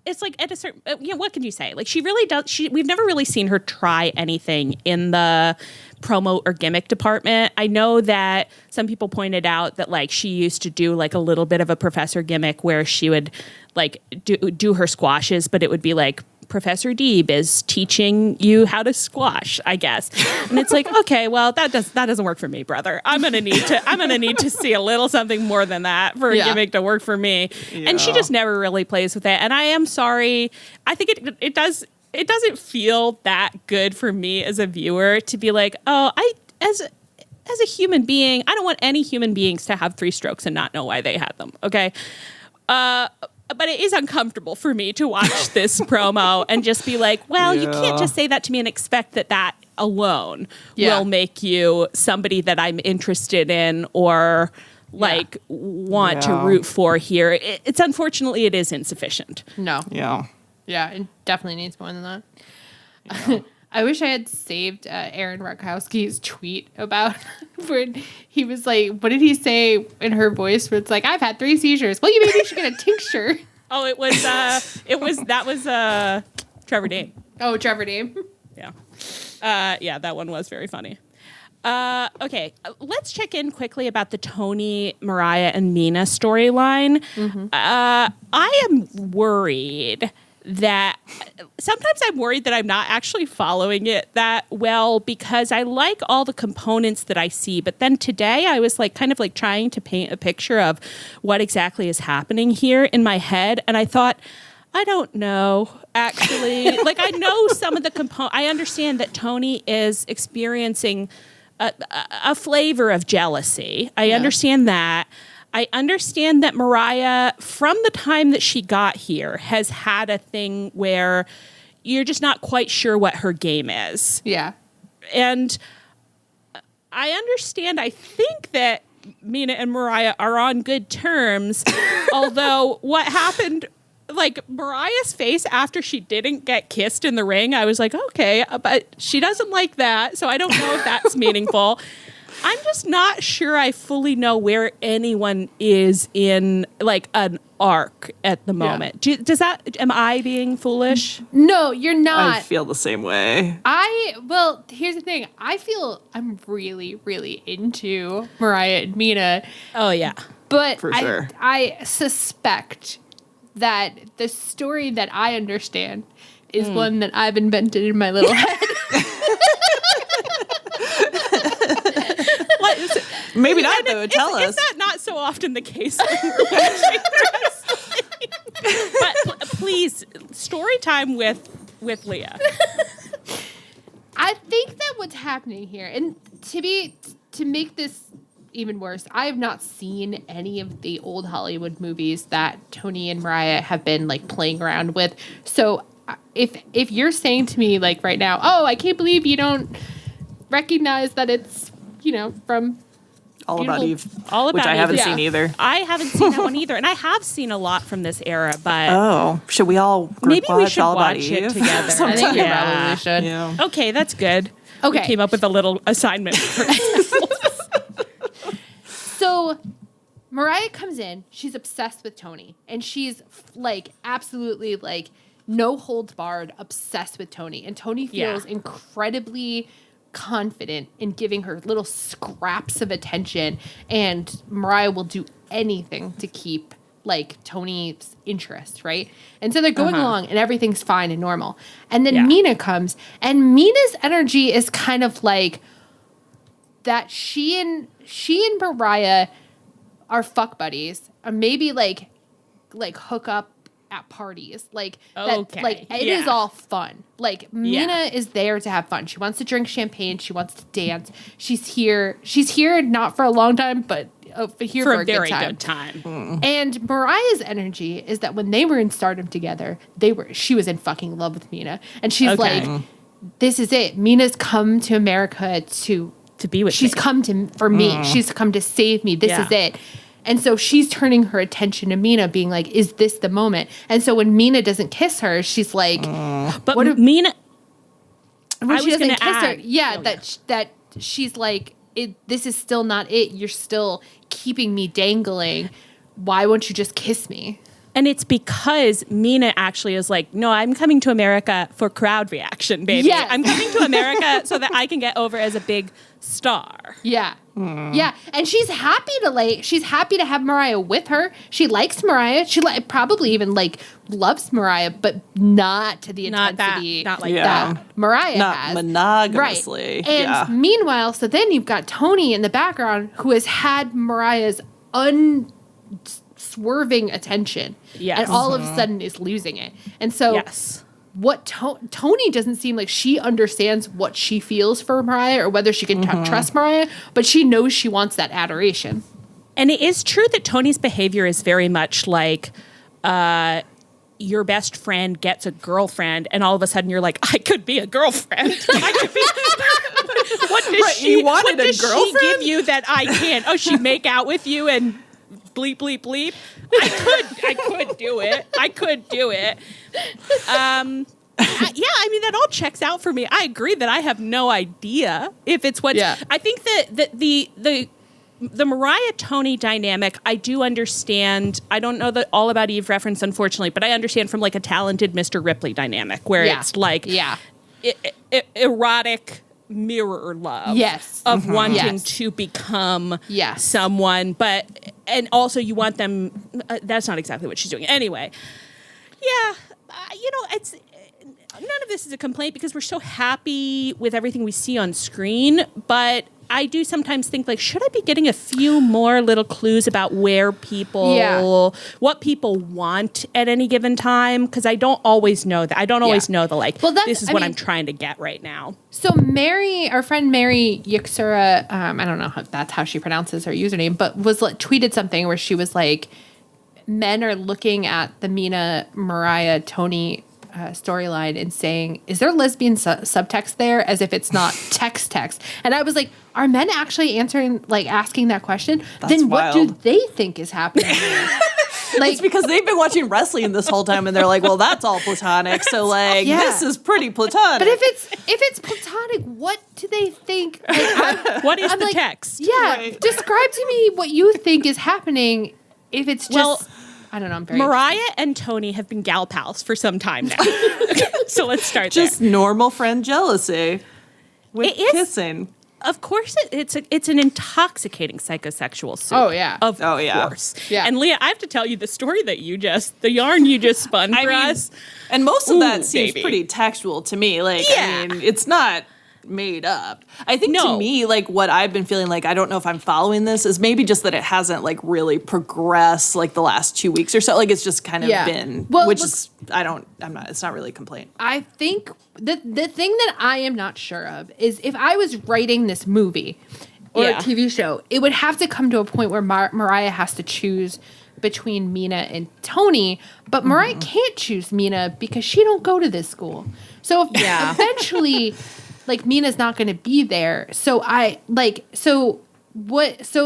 it's at a certain, what can you say? She really does. We've never really seen her try anything in the promo or gimmick department. I know that some people pointed out that she used to do a little bit of a professor gimmick where she would do her squashes, but it would be Professor Dweeb is teaching you how to squash, I guess. And it's okay, well, that doesn't work for me, brother. I'm gonna need to see a little something more than that for a gimmick to work for me. Yeah. And she just never really plays with it. And I am sorry. I think it doesn't feel that good for me as a viewer to be as a human being, I don't want any human beings to have 3 strokes and not know why they had them. Okay. But it is uncomfortable for me to watch this promo and just be like, well, you can't just say that to me and expect that alone will make you somebody that I'm interested in or want to root for here. It's unfortunately, it is insufficient. No. Yeah. Yeah, it definitely needs more than that. Yeah. I wish I had saved Aaron Rakowski's tweet about where he was like, what did he say in her voice where it's I've had 3 seizures. Well, you maybe should get a tincture. Oh, that was Trevor Dame. Oh, Trevor Dame. Yeah. Yeah, that one was very funny. Okay, let's check in quickly about the Toni, Mariah, and Mina storyline. I am worried that sometimes I'm worried that I'm not actually following it that well because I like all the components that I see. But then today I was like kind of like trying to paint a picture of what exactly is happening here in my head. And I thought, I don't know, actually. Like I know some of the components. I understand that Toni is experiencing a flavor of jealousy. I understand that. I understand that Mariah, from the time that she got here, has had a thing where you're just not quite sure what her game is. Yeah. And I understand, I think that Mina and Mariah are on good terms, although what happened, like Mariah's face after she didn't get kissed in the ring, I was like, okay, but she doesn't like that, so I don't know if that's meaningful. I'm just not sure I fully know where anyone is in like an arc at the moment. Yeah. Am I being foolish? No, you're not. I feel the same way. Well, here's the thing. I feel I'm really, really into Mariah and Mina. Oh, yeah. But For sure. I suspect that the story that I understand is one that I've invented in my little head. Maybe not, though. Tell us. Is that not so often the case when we're watching wrestling? But please, story time with Leah. I think that what's happening here, and to make this even worse, I have not seen any of the old Hollywood movies that Toni and Mariah have been like playing around with. So if you're saying to me like right now, oh, I can't believe you don't recognize that it's, from All About Eve, All About which I Eve, haven't seen either. I haven't seen that one either, and I have seen a lot from this era. But should we all maybe we watch should All About watch Eve? it together? I think we probably should. Yeah. Okay, that's good. Okay. We came up with a little assignment. So Mariah comes in. She's obsessed with Toni, and she's like absolutely like no holds barred, obsessed with Toni. And Toni feels incredibly confident in giving her little scraps of attention, and Mariah will do anything to keep like Toni's interest, right? And so they're going along and everything's fine and normal. And then Mina comes, and Mina's energy is kind of like that she and Mariah are fuck buddies, or maybe like hook up at parties, like that, like it is all fun. Like Mina is there to have fun. She wants to drink champagne. She wants to dance. She's here not for a long time, but here for a very good time. And Mariah's energy is that when they were in Stardom together, she was in fucking love with Mina, and she's like, this is it. Mina's come to America to be with She's me. come for me. She's come to save me. This is it. And so she's turning her attention to Mina, being like, is this the moment? And so when Mina doesn't kiss her, she's like, but Mina, when I she was doesn't gonna kiss her, add, that she's like, this is still not it. You're still keeping me dangling. Why won't you just kiss me? And it's because Mina actually is like, no, I'm coming to America for crowd reaction, baby. Yes. I'm coming to America so that I can get over as a big star. Yeah. Yeah. And she's happy to have Mariah with her. She likes Mariah. She probably even loves Mariah, but not to the intensity not like that Mariah Not has. monogamously. Right. And meanwhile, so then you've got Toni in the background who has had Mariah's unswerving attention. Yes. And all of a sudden is losing it. And so what Toni doesn't seem like she understands what she feels for Mariah or whether she can trust Mariah, but she knows she wants that adoration. And it is true that Toni's behavior is very much like your best friend gets a girlfriend, and all of a sudden you're like, I could be a girlfriend. I could be. What does she give you that I can't? Oh, she make out with you and bleep bleep bleep. I could do it. I mean, that all checks out for me. I agree that I have no idea if it's what. Yeah. I think that the Mariah Toni dynamic, I do understand. I don't know the All About Eve reference, unfortunately, but I understand from like a talented Mr. Ripley dynamic where it's like, erotic mirror love. Yes. Of wanting Yes. to become Yes. someone, and also you want them, that's not exactly what she's doing. Anyway, yeah, it's, none of this is a complaint because we're so happy with everything we see on screen, but I do sometimes think, like, should I be getting a few more little clues about where people, what people want at any given time? Because I don't always know that. I don't always know this is what I'm trying to get right now. So our friend Mary Yuxura, I don't know if that's how she pronounces her username, but tweeted something where she was like, men are looking at the Mina, Mariah, Toni storyline and saying, is there lesbian subtext there, as if it's not text. And I was like, are men actually asking that question? That's then wild. What do they think is happening here? It's because they've been watching wrestling this whole time and they're like, well, that's all platonic. So this is pretty platonic. But if it's platonic, what do they think? What is the text? Yeah. Right. Describe to me what you think is happening if it's just, I don't know. I'm very Mariah and Toni have been gal pals for some time now. So let's start just normal friend jealousy with It is. kissing. Of course, it's an intoxicating psychosexual soup. Oh, yeah. Of yeah. course. Yeah. And Leah, I have to tell you the story the yarn you just spun for us. And most of that seems baby. pretty textual to me. Yeah. It's not made up. I think No. to me, what I've been feeling I don't know if I'm following this, is maybe just that it hasn't really progressed the last 2 weeks or so. It's just kind of been, it's not really a complaint. I think the thing that I am not sure of is if I was writing this movie or a TV show, it would have to come to a point where Mariah has to choose between Mina and Toni, but Mariah can't choose Mina because she don't go to this school. So eventually Mina's not going to be there. So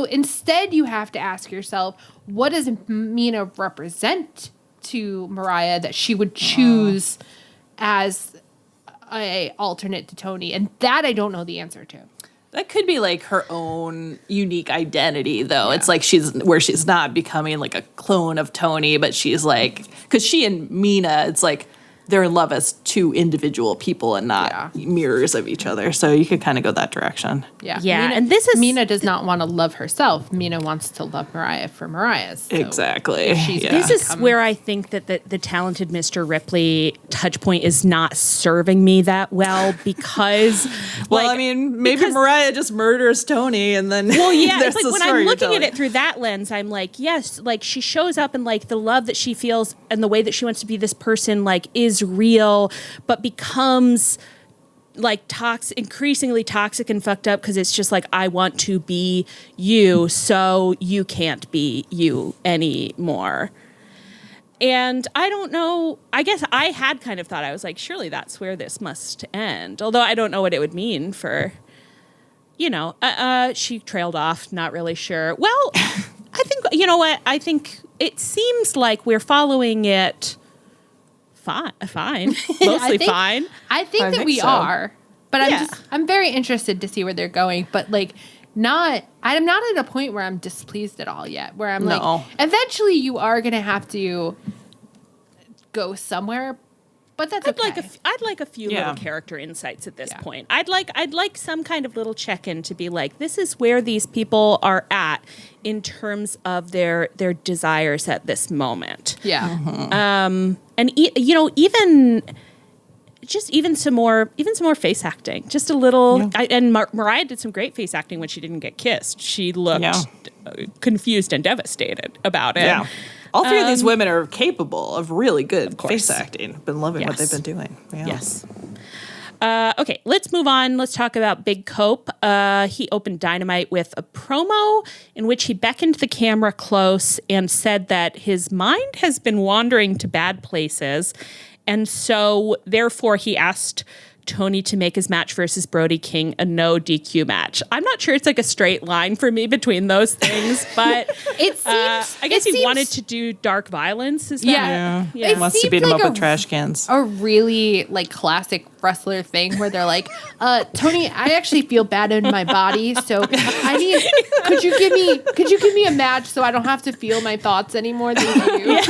instead you have to ask yourself, what does Mina represent to Mariah that she would choose as a alternate to Toni? And that I don't know the answer to. That could be her own unique identity, though. Yeah. It's she's not becoming a clone of Toni, but she's because she and Mina, it's they're in love as two individual people and not mirrors of each other. So you could kind of go that direction. Yeah. Yeah. Mina does not want to love herself. Mina wants to love Mariah for Mariah's. So exactly. This is where I think that the talented Mr. Ripley touch point is not serving me that well because maybe Mariah just murders Toni and then it's when I'm looking at it through that lens, I'm yes, she shows up and the love that she feels and the way that she wants to be this person is real, but becomes increasingly toxic and fucked up because it's just I want to be you, so you can't be you anymore. And I don't know, I guess I had kind of thought, I was surely that's where this must end. Although I don't know what it would mean for, she trailed off, not really sure. Well, I think, I think it seems like we're following it fine, mostly fine. I think that we are, but I'm very interested to see where they're going. But I'm not at a point where I'm displeased at all yet. Where I'm eventually you are gonna have to go somewhere, but that's okay. I'd like a few little character insights at this point. I'd like some kind of little check-in to be this is where these people are at in terms of their desires at this moment. Yeah. Mm-hmm. And even some more face acting, just a little. And Mariah did some great face acting when she didn't get kissed. She looked confused and devastated about it. Yeah. All three of these women are capable of really good face acting. Been loving what they've been doing. Yeah. Yes. Okay, let's move on. Let's talk about Big Cope. He opened Dynamite with a promo in which he beckoned the camera close and said that his mind has been wandering to bad places. And so, therefore, he asked Toni to make his match versus Brody King a no DQ match. I'm not sure it's a straight line for me between those things, but it seems. I guess he wanted to do dark violence. Is that? Yeah. He wants to beat him up with trash cans. A really classic wrestler thing where they're Toni, I actually feel bad in my body, so could you give me a match so I don't have to feel my thoughts anymore? Thank you.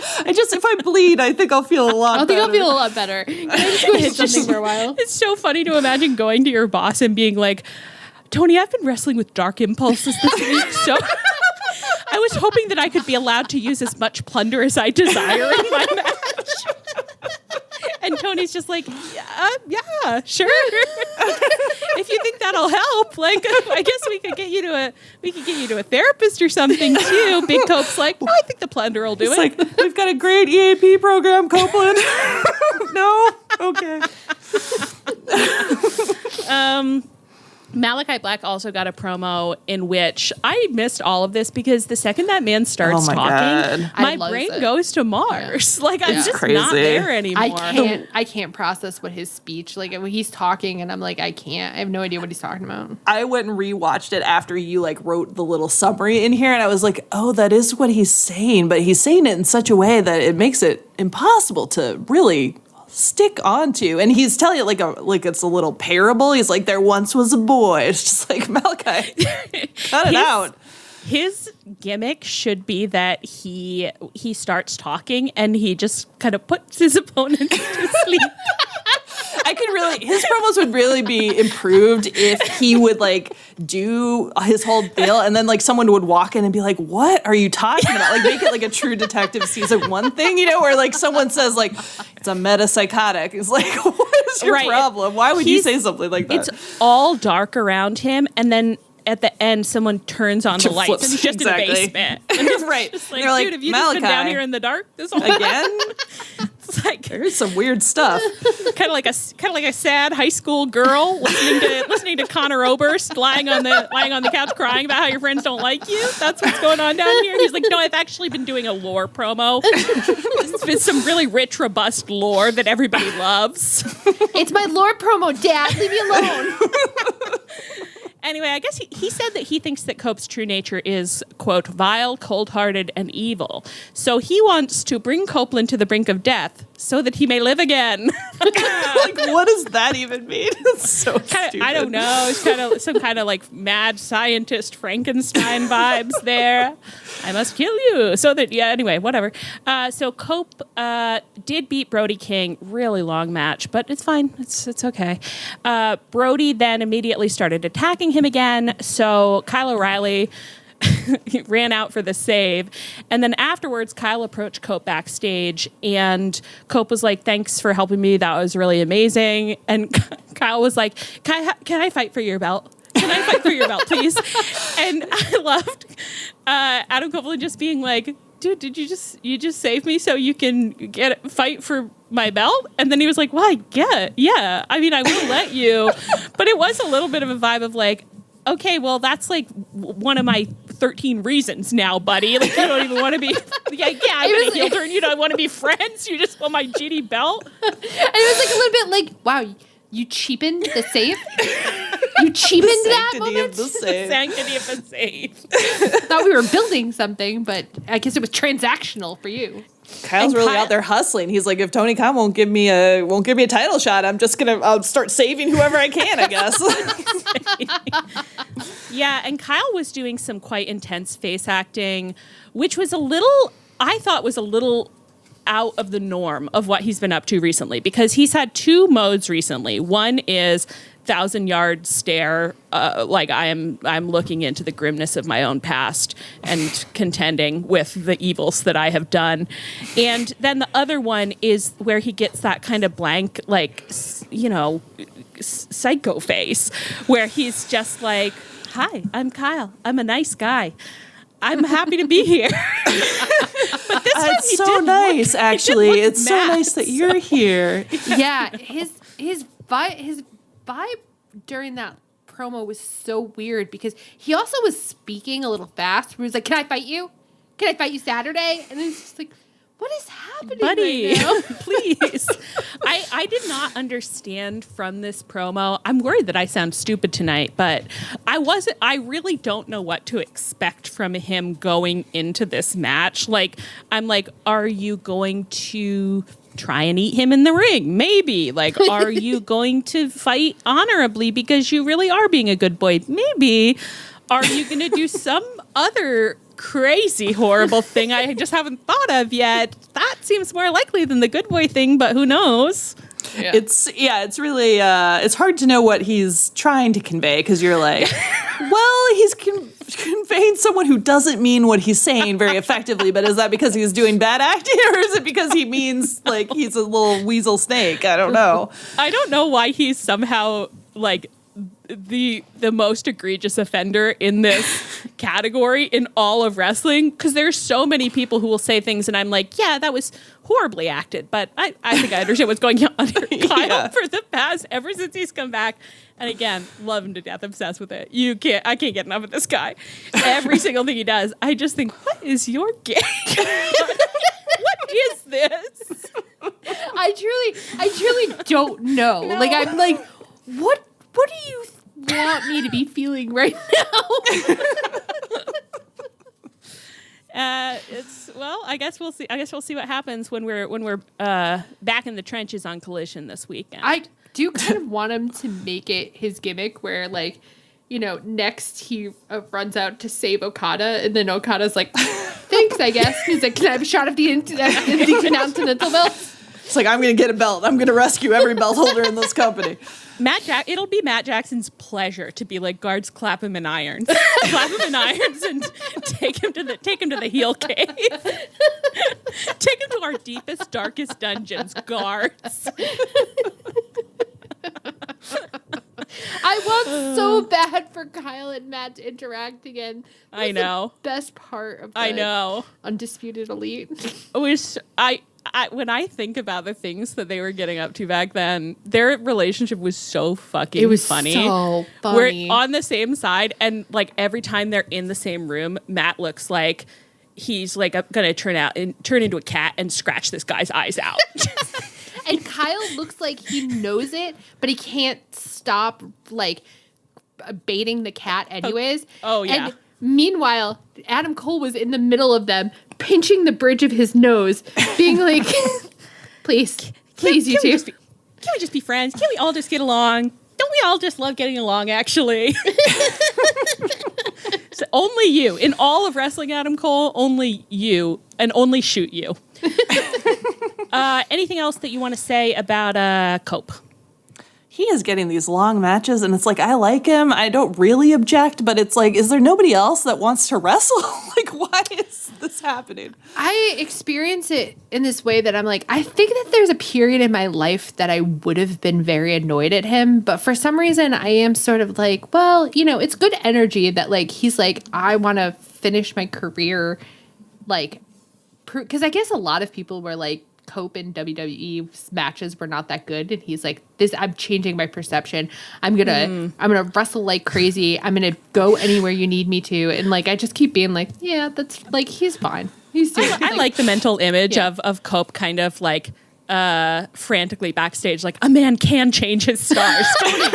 If I bleed, I think I'll feel a lot better. I'll feel a lot better. Can I just go hit something for a while? It's so funny to imagine going to your boss and being like, Toni, I've been wrestling with dark impulses this week, so I was hoping that I could be allowed to use as much plunder as I desire in my match. And Tony's just like, yeah, sure. If you think that'll help, like, I guess we could get you to a therapist or something too. Big Cope's like, I think the plunder will do it. Like, we've got a great EAP program, Copeland. No, okay. Malachi Black also got a promo in which I missed all of this because the second that man starts talking, my brain goes to Mars. Yeah. Like, I'm just crazy. Not there anymore. I can't process what his speech, like when he's talking and I'm like, I have no idea what he's talking about. I went and rewatched it after you like wrote the little summary in here and I was like, oh, that is what he's saying, but he's saying it in such a way that it makes it impossible to really stick onto, and he's telling it like it's a little parable. He's like, there once was a boy. It's just like, Malachi, cut it out. His gimmick should be that he starts talking and he just kind of puts his opponent to sleep. His promos would really be improved if he would like do his whole deal and then like someone would walk in and be like, what are you talking about? Like make it like a True Detective season 1 thing, where like someone says like, it's a metapsychotic. It's like, what is your problem? Why would you say something like that? It's all dark around him and then at the end, someone turns on the lights and he's just in the basement. And right. Just like, dude, have you just been down here in the dark this whole again? It's like there's some weird stuff. kind of like a sad high school girl listening to Conor Oberst lying on the couch crying about how your friends don't like you. That's what's going on down here. And he's like, no, I've actually been doing a lore promo. It's been some really rich, robust lore that everybody loves. It's my lore promo, Dad. Leave me alone. Anyway, I guess he said that he thinks that Cope's true nature is, quote, vile, cold-hearted, and evil. So he wants to bring Copeland to the brink of death so that he may live again. Like, what does that even mean? It's so stupid. I don't know. It's kind of some kind of like mad scientist Frankenstein vibes there. I must kill you. So that, anyway, whatever. So Cope did beat Brody King. Really long match, but it's fine. It's okay. Brody then immediately started attacking him again. So Kyle O'Reilly ran out for the save. And then afterwards, Kyle approached Cope backstage and Cope was like, thanks for helping me. That was really amazing. And Kyle was like, can I fight for your belt? Can I fight for your belt, please? And I loved Adam Copeland just being like, dude, did you just save me so you can fight for my belt? And then he was like, well, yeah. I mean, I will let you. But it was a little bit of a vibe of like, okay, well, that's like one of my 13 reasons now, buddy. Like, you don't even want to be, I'm going to heel turn. You don't want to be friends. You just want my GD belt. And it was like a little bit like, wow, you cheapened the save? You cheapened that moment? The sanctity of the save. Thought we were building something, but I guess it was transactional for you. Kyle's really out there hustling. He's like, if Tony Khan won't give me a title shot, I'll start saving whoever I can, I guess. Yeah, and Kyle was doing some quite intense face acting, which was I thought was a little out of the norm of what he's been up to recently, because he's had 2 modes recently. One is 1,000-yard stare, like I'm looking into the grimness of my own past and contending with the evils that I have done. And then the other one is where he gets that kind of blank, like, psycho face, where he's just like, hi, I'm Kyle. I'm a nice guy. I'm happy to be here. But this one, it's so nice, actually. It's so nice that you're here. Yeah, his vibe during that promo was so weird because he also was speaking a little fast. Where he was like, "Can I fight you? Can I fight you Saturday?" And it's just like, what is happening, buddy? Right now? Please. I did not understand from this promo. I'm worried that I sound stupid tonight, but I really don't know what to expect from him going into this match. Like, I'm like, are you going to try and eat him in the ring? Maybe. Like, are you going to fight honorably because you really are being a good boy? Maybe. Are you going to do some other crazy horrible thing I just haven't thought of yet. That seems more likely than the good boy thing, but who knows? Yeah. It's really it's hard to know what he's trying to convey because you're like, well, he's conveying someone who doesn't mean what he's saying very effectively, but is that because he's doing bad acting or is it because he means like he's a little weasel snake? I don't know. I don't know why he's somehow like the most egregious offender in this category in all of wrestling, because there's so many people who will say things and I'm like, yeah, that was horribly acted, but I think I understand what's going on here. Kyle for the past, ever since he's come back, and again, love him to death, obsessed with it. I can't get enough of this guy. Every single thing he does, I just think, what is your game? What is this? I truly don't know. No. Like, I'm like, what do you want me to be feeling right now? I guess we'll see. I guess we'll see what happens when we're back in the trenches on Collision this weekend. I do kind of want him to make it his gimmick where, like, you know, next he runs out to save Okada, and then Okada's like, thanks, I guess. He's like, can I have a shot of the Intercontinental belt? It's like, I'm going to get a belt. I'm going to rescue every belt holder in this company. It'll be Matt Jackson's pleasure to be like, guards, clap him in irons. Clap him in irons and take him to the heel cave. Take him to our deepest, darkest dungeons, guards. I want so bad for Kyle and Matt to interact again. I know. The best part of the Undisputed Elite. When I think about the things that they were getting up to back then, their relationship was so fucking funny. So funny. We're on the same side, and like every time they're in the same room, Matt looks like he's like gonna turn into a cat and scratch this guy's eyes out. And Kyle looks like he knows it, but he can't stop like baiting the cat anyways. Oh yeah. And meanwhile, Adam Cole was in the middle of them, pinching the bridge of his nose, being like, please, you two. Can we just be friends? Can't we all just get along? Don't we all just love getting along, actually? So only you. In all of wrestling, Adam Cole, only you, and only shoot you. Anything else that you want to say about Cope? He is getting these long matches, and it's like, I like him. I don't really object, but it's like, is there nobody else that wants to wrestle? Like, why is this happening? I experience it in this way that I'm like, I think that there's a period in my life that I would have been very annoyed at him, but for some reason I am sort of like, well, you know, it's good energy that like, he's like, I want to finish my career, like, because I guess a lot of people were like, Cope in WWE matches were not that good, and he's like, "This, I'm changing my perception. I'm gonna wrestle like crazy. I'm gonna go anywhere you need me to." And like, I just keep being like, "Yeah, that's like, he's fine. He's doing." I like the mental image of Cope kind of like frantically backstage, like, a man can change his stars. Toni,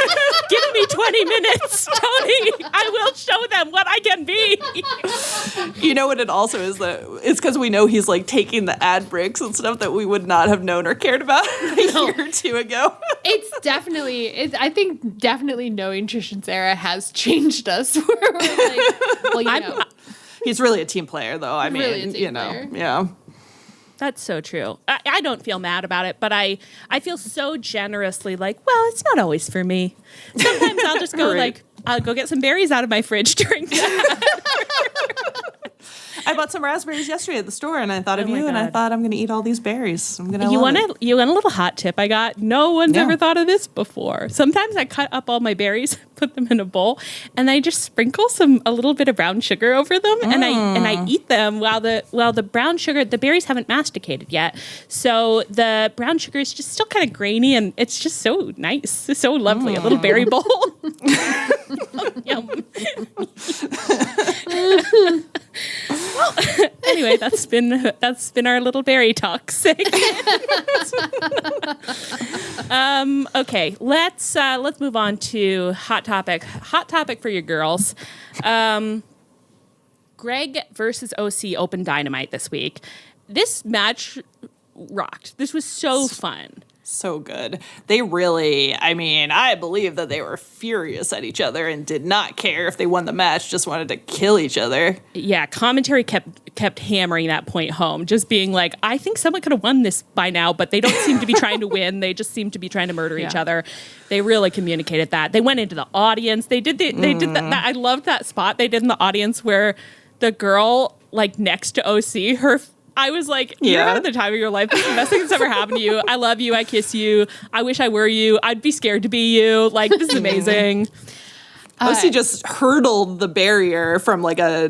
give me 20 minutes, Toni. I will show them what I can be. You know what it also is, that it's because we know he's like taking the ad breaks and stuff that we would not have known or cared about a year or two ago. I think definitely knowing Trish Sarah has changed us. We're like, well, you know. He's really a team player, though. I mean, really a team player. Yeah. That's so true. I don't feel mad about it, but I feel so generously like, well, it's not always for me. Sometimes I'll just go I'll go get some berries out of my fridge during that. I bought some raspberries yesterday at the store, and I thought of you, and I thought, I'm going to eat all these berries. You want a little hot tip I got? No one's ever thought of this before. Sometimes I cut up all my berries, put them in a bowl, and I just sprinkle a little bit of brown sugar over them, and I eat them while the brown sugar, the berries haven't masticated yet, so the brown sugar is just still kind of grainy, and it's just so nice, it's so lovely. A little berry bowl. Yum. Well, anyway, that's been our little berry talk segment. Okay, let's move on to hot topic. Hot topic for your girls. Greg versus OC Open Dynamite this week. This match rocked. This was so fun. So good. They really, I mean, I believe that they were furious at each other and did not care if they won the match, just wanted to kill each other. Yeah, commentary kept hammering that point home, just being like, I think someone could have won this by now, but they don't seem to be trying to win. They just seem to be trying to murder each other. They really communicated that. They went into the audience. They did that. I loved that spot they did in the audience where the girl, like, next to OC, I was like, you're having the time of your life. This is the best thing that's ever happened to you. I love you. I kiss you. I wish I were you. I'd be scared to be you. Like, this is amazing. OC just hurdled the barrier from like a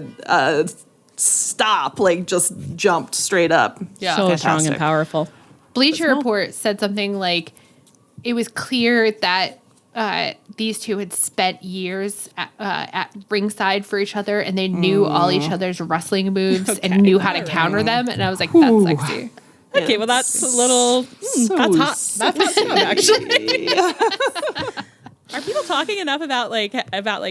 stop, like just jumped straight up. Yeah, so strong and powerful. Bleacher Report said something like, it was clear that these two had spent years at ringside for each other, and they knew all each other's wrestling moves and knew how to counter them. And I was like, that's sexy. Okay, well, that's a little... that's hot. That's hot too, actually. Are people talking enough about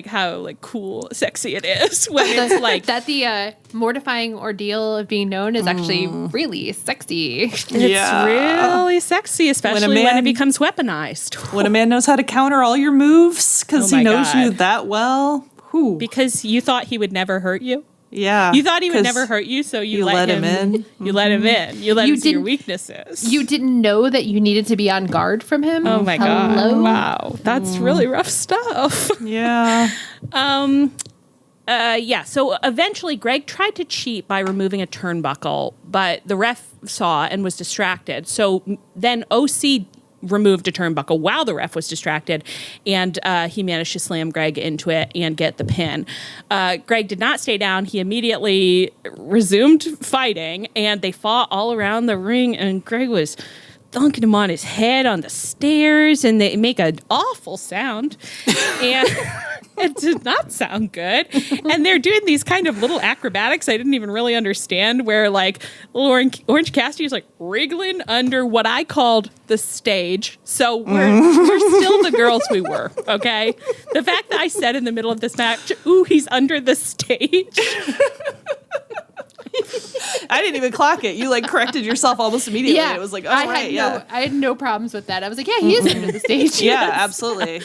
how like cool, sexy it is when it's like that the mortifying ordeal of being known is actually really sexy. It's really sexy, especially when it becomes weaponized. When a man knows how to counter all your moves because he knows you that well. Whew. Because you thought he would never hurt you. Yeah. You thought he would never hurt you, so you let him in. You let him in. You let him see your weaknesses. You didn't know that you needed to be on guard from him? Oh my God. Wow. That's really rough stuff. Yeah. So eventually Greg tried to cheat by removing a turnbuckle, but the ref saw and was distracted. So then OC removed a turnbuckle while the ref was distracted, and he managed to slam Greg into it and get the pin. Greg did not stay down. He immediately resumed fighting, and they fought all around the ring, and Greg was thunking him on his head on the stairs, and they make an awful sound. And it did not sound good. And they're doing these kind of little acrobatics I didn't even really understand, where like Orange Cassidy is like wriggling under what I called the stage. So we're still the girls we were, okay? The fact that I said in the middle of this match, ooh, he's under the stage. I didn't even clock it. You like corrected yourself almost immediately. Yeah, it was like, I had no problems with that. I was like, yeah, he is under the stage. Yeah, absolutely.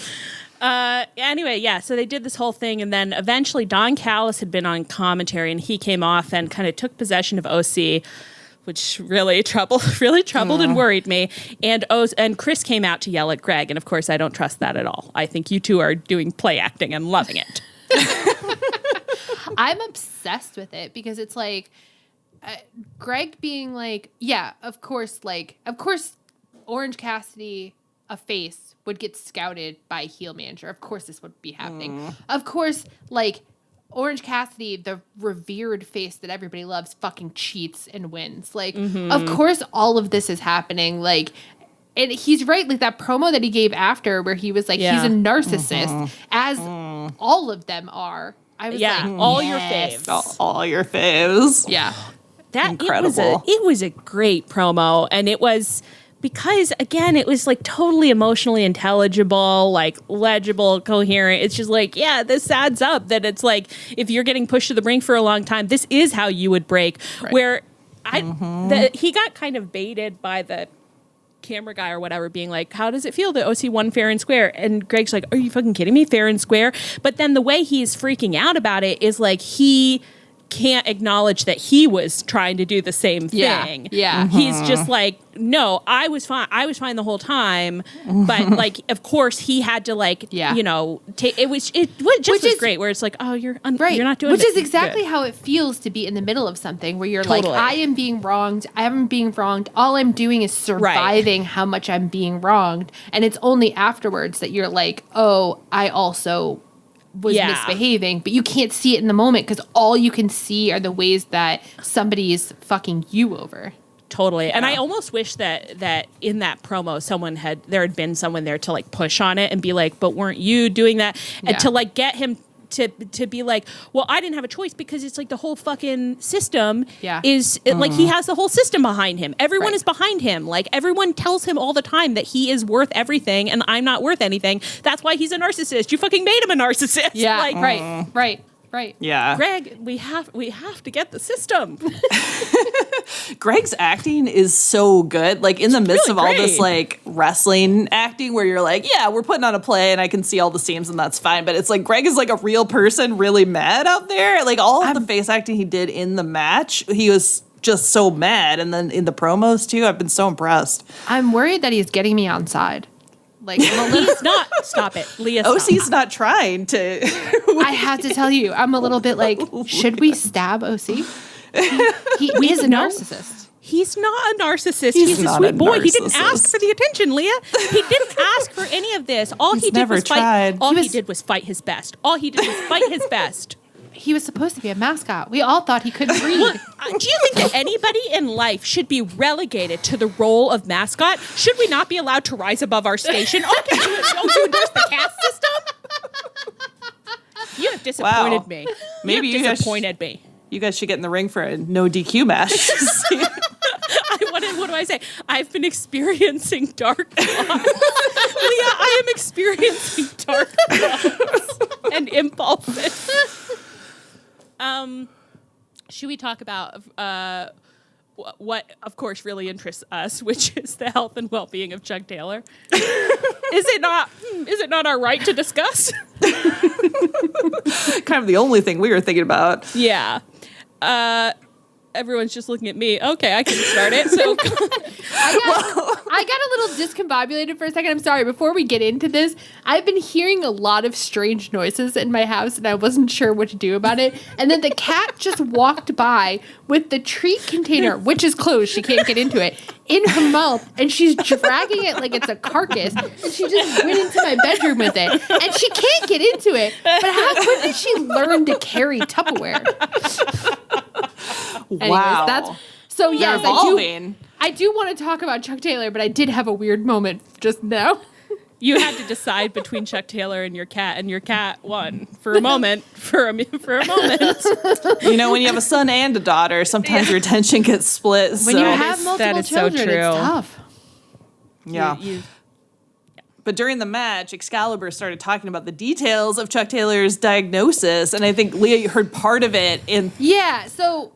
Anyway, so they did this whole thing, and then eventually Don Callis had been on commentary, and he came off and kind of took possession of OC, which really troubled and worried me. And Chris came out to yell at Greg, and of course I don't trust that at all. I think you two are doing play acting and loving it. I'm obsessed with it because it's like Greg being like, yeah, of course, Orange Cassidy, a face, would get scouted by a heel manager. Of course this would be happening. Of course, like, Orange Cassidy, the revered face that everybody loves, fucking cheats and wins. Like, of course all of this is happening. Like, and he's right, like that promo that he gave after where he was like, he's a narcissist, as all of them are. I was like, all your faves. All your faves. Yeah. That incredible. It was a great promo, and it was because again it was like totally emotionally intelligible, like legible, coherent. It's just like, yeah, this adds up that it's like if you're getting pushed to the brink for a long time, this is how you would break. Right. Where he got kind of baited by the camera guy or whatever being like, how does it feel that OC won fair and square? And Greg's like, are you fucking kidding me? Fair and square? But then the way he's freaking out about it is like he can't acknowledge that he was trying to do the same thing. Yeah. He's just like, no, I was fine the whole time. But like, of course he had to like, you know, it was great where it's like, oh, you're not doing Which it. is exactly how it feels to be in the middle of something where you're like, I am being wronged. All I'm doing is surviving how much I'm being wronged. And it's only afterwards that you're like, oh, I also was misbehaving, but you can't see it in the moment because all you can see are the ways that somebody is fucking you over. Totally. And I almost wish that in that promo there had been someone there to like push on it and be like, but weren't you doing that? And to like get him to be like, well, I didn't have a choice because it's like the whole fucking system is like he has the whole system behind him. Everyone is behind him. Like everyone tells him all the time that he is worth everything and I'm not worth anything. That's why he's a narcissist. You fucking made him a narcissist. Yeah. Like, right. Right. Yeah. Greg, we have to get the system. Greg's acting is so good. Like in the midst of all this like wrestling acting where you're like, yeah, we're putting on a play and I can see all the seams and that's fine. But it's like Greg is like a real person really mad out there. Like all of the face acting he did in the match, he was just so mad. And then in the promos too, I've been so impressed. I'm worried that he's getting me on side. Like, Leah's not. Stop it. Leah's OC's not trying to. I have to tell you, I'm a little bit like, should we stab OC? He is a narcissist. He's not a narcissist. He's a sweet boy. He didn't ask for the attention, Leah. He didn't ask for any of this. All he did was fight. All he did was fight his best. All he did was fight his best. He was supposed to be a mascot. We all thought he couldn't read. Do you think that anybody in life should be relegated to the role of mascot? Should we not be allowed to rise above our station? Okay, don't you endorse the caste system? You have disappointed me. Maybe you have disappointed me. You guys should get in the ring for a no DQ match. What do I say? I've been experiencing dark thoughts. Leah, I am experiencing dark thoughts and impulses. Should we talk about what, of course, really interests us, which is the health and well-being of Chuck Taylor? Is it not our right to discuss? Kind of the only thing we were thinking about. Yeah. Everyone's just looking at me. Okay, I can start it. So I got a little discombobulated for a second. I'm sorry. Before we get into this, I've been hearing a lot of strange noises in my house, and I wasn't sure what to do about it. And then the cat just walked by with the treat container, which is closed. She can't get into it, in her mouth, and she's dragging it like it's a carcass. And she just went into my bedroom with it, and she can't get into it. But when did she learn to carry Tupperware? Wow. Anyways, so yes, I do want to talk about Chuck Taylor, but I did have a weird moment just now. You had to decide between Chuck Taylor and your cat won for a moment. For a moment. You know, when you have a son and a daughter, sometimes your attention gets split. When you have multiple children, it's tough. Yeah. But during the match, Excalibur started talking about the details of Chuck Taylor's diagnosis, and I think Leah heard part of it in. Yeah, so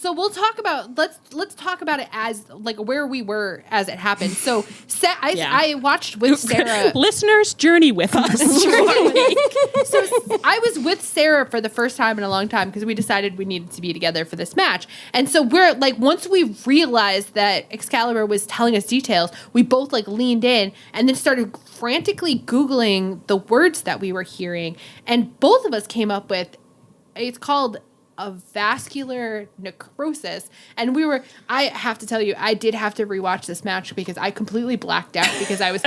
we'll talk about let's talk about it as like where we were as it happened. So I watched with Sarah. Listeners, journey with us. So I was with Sarah for the first time in a long time because we decided we needed to be together for this match, and so we're like once we realized that Excalibur was telling us details, we both like leaned in and then started frantically Googling the words that we were hearing, and both of us came up with, it's called a vascular necrosis. And I have to tell you, I did have to rewatch this match because I completely blacked out because I was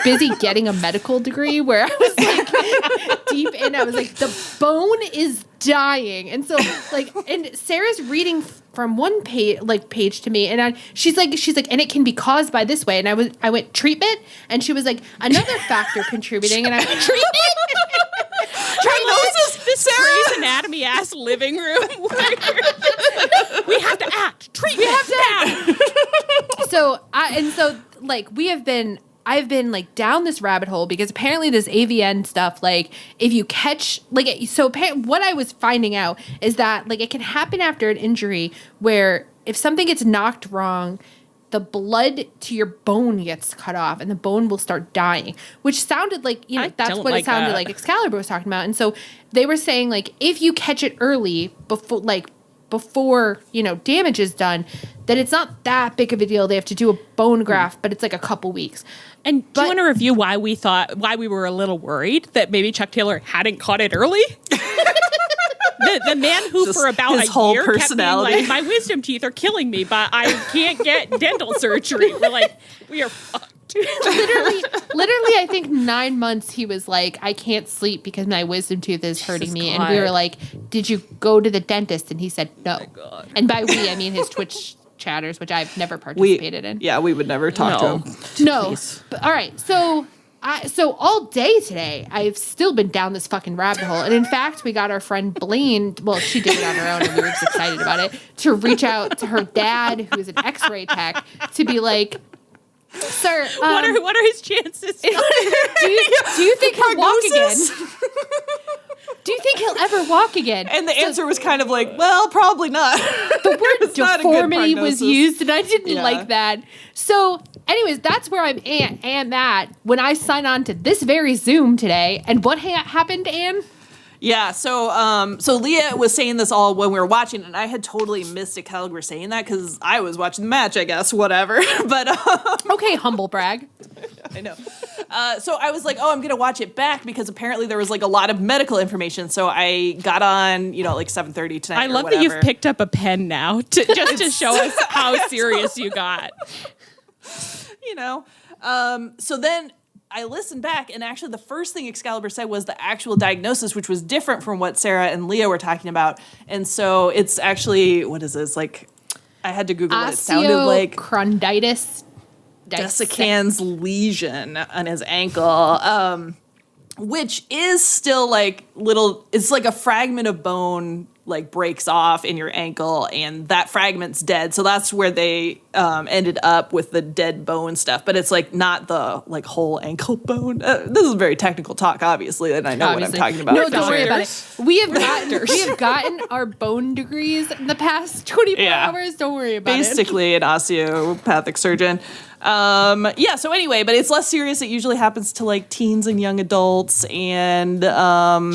busy getting a medical degree where I was like deep in, I was like, the bone is dying. And so like, and Sarah's reading from one page to me, and she's like, and it can be caused by this way. And I went treatment, and she was like, another factor contributing, and I went treatment. This Grey's Anatomy ass living room. We have to act. Treat. We have to act. So I've been like down this rabbit hole because apparently this AVN stuff, like if you catch, what I was finding out is that like it can happen after an injury where if something gets knocked wrong, the blood to your bone gets cut off and the bone will start dying, which sounded like, that's what it sounded like Excalibur was talking about. And so they were saying like, if you catch it early before damage is done, then it's not that big of a deal. They have to do a bone graft, but it's like a couple weeks. And do you want to review why we were a little worried that maybe Chuck Taylor hadn't caught it early? The man who just for about a year kept being like, my wisdom teeth are killing me, but I can't get dental surgery. We're like, we are fucked. Literally, I think 9 months he was like, I can't sleep because my wisdom tooth is hurting me. God. And we were like, did you go to the dentist? And he said no. Oh and by we, I mean his Twitch chatters, which I've never participated in. Yeah, we would never talk to him. No. But, all right, so all day today, I've still been down this fucking rabbit hole. And in fact, we got our friend Blaine, well, she did it on her own and we were just excited about it, to reach out to her dad, who's an x-ray tech, to be like, sir, what are his chances? Do you think he'll walk again? Do you think he'll ever walk again? And the answer was kind of like, well, probably not. The word deformity was used, and I didn't like that. So, anyways, that's where I'm at when I sign on to this very Zoom today. And what happened, Anne? Yeah, so Leah was saying this all when we were watching, and I had totally missed it. Kelly were saying that because I was watching the match, I guess, whatever. But okay, humble brag. I know. So I was like, oh, I'm gonna watch it back because apparently there was like a lot of medical information. So I got on, like 7:30 tonight. I love that you've picked up a pen now to show us how serious you got. So then I listened back, and actually the first thing Excalibur said was the actual diagnosis, which was different from what Sarah and Leah were talking about. And so it's actually, what is this? Like, I had to Google it. It sounded like osteochondritis dissecans lesion on his ankle, which is still like it's like a fragment of bone like breaks off in your ankle, and that fragment's dead. So that's where they ended up with the dead bone stuff. But it's like not the like whole ankle bone. This is very technical talk, obviously, and I know what I'm talking about. No, don't worry about it. We have gotten our bone degrees in the past 24 hours. Don't worry about Basically, an osteopathic surgeon. So anyway, but it's less serious. It usually happens to like teens and young adults and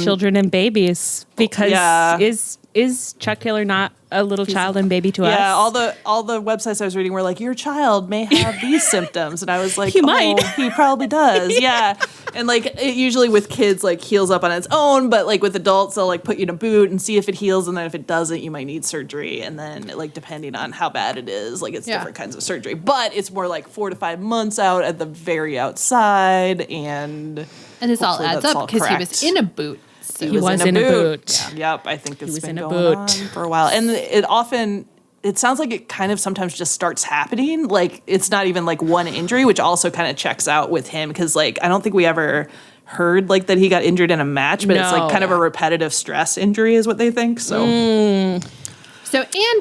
children and babies, because is Chuck Taylor not a little child and baby to us? Yeah, all the websites I was reading were like, your child may have these symptoms, and I was like, he might. He probably does. Yeah. And like it usually with kids like heals up on its own, but like with adults they'll like put you in a boot and see if it heals, and then if it doesn't you might need surgery, and then like depending on how bad it is, like it's different kinds of surgery. But it's more like 4 to 5 months out at the very outside, and this all adds up because he was in a boot. So he was in a boot. Yeah. Yep, I think it's been going on for a while. And it sounds like it kind of sometimes just starts happening. Like, it's not even like one injury, which also kind of checks out with him. Because, like, I don't think we ever heard, like, that he got injured in a match. But it's, like, kind of a repetitive stress injury is what they think. So Anne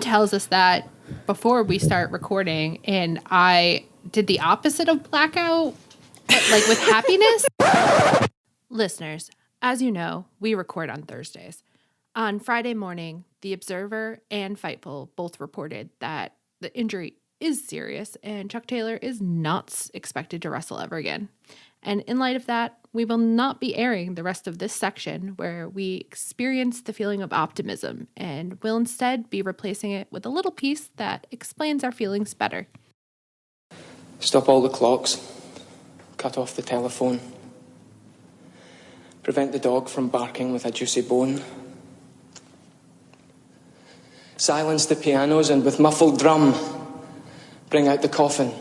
tells us that before we start recording. And I did the opposite of blackout, but, like, with happiness. Listeners, as you know, we record on Thursdays. On Friday morning, The Observer and Fightful both reported that the injury is serious and Chuck Taylor is not expected to wrestle ever again. And in light of that, we will not be airing the rest of this section where we experience the feeling of optimism, and will instead be replacing it with a little piece that explains our feelings better. Stop all the clocks. Cut off the telephone. Prevent the dog from barking with a juicy bone. Silence the pianos and with muffled drum, bring out the coffin.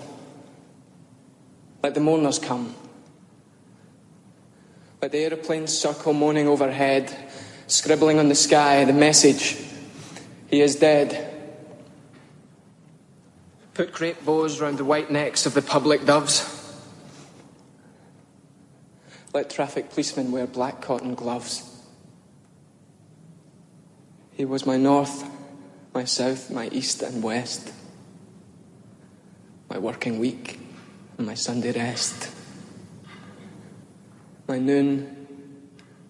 Let the mourners come. Let the aeroplanes circle moaning overhead, scribbling on the sky the message, he is dead. Put crepe bows round the white necks of the public doves. Let traffic policemen wear black cotton gloves. He was my north, my south, my east and west. My working week and my Sunday rest. My noon,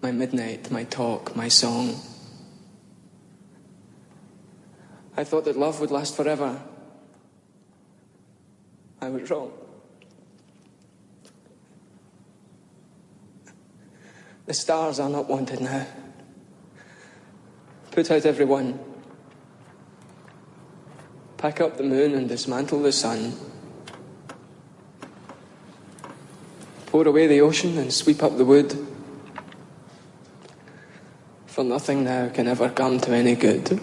my midnight, my talk, my song. I thought that love would last forever. I was wrong. The stars are not wanted now. Put out every one. Pack up the moon and dismantle the sun. Pour away the ocean and sweep up the wood. For nothing now can ever come to any good.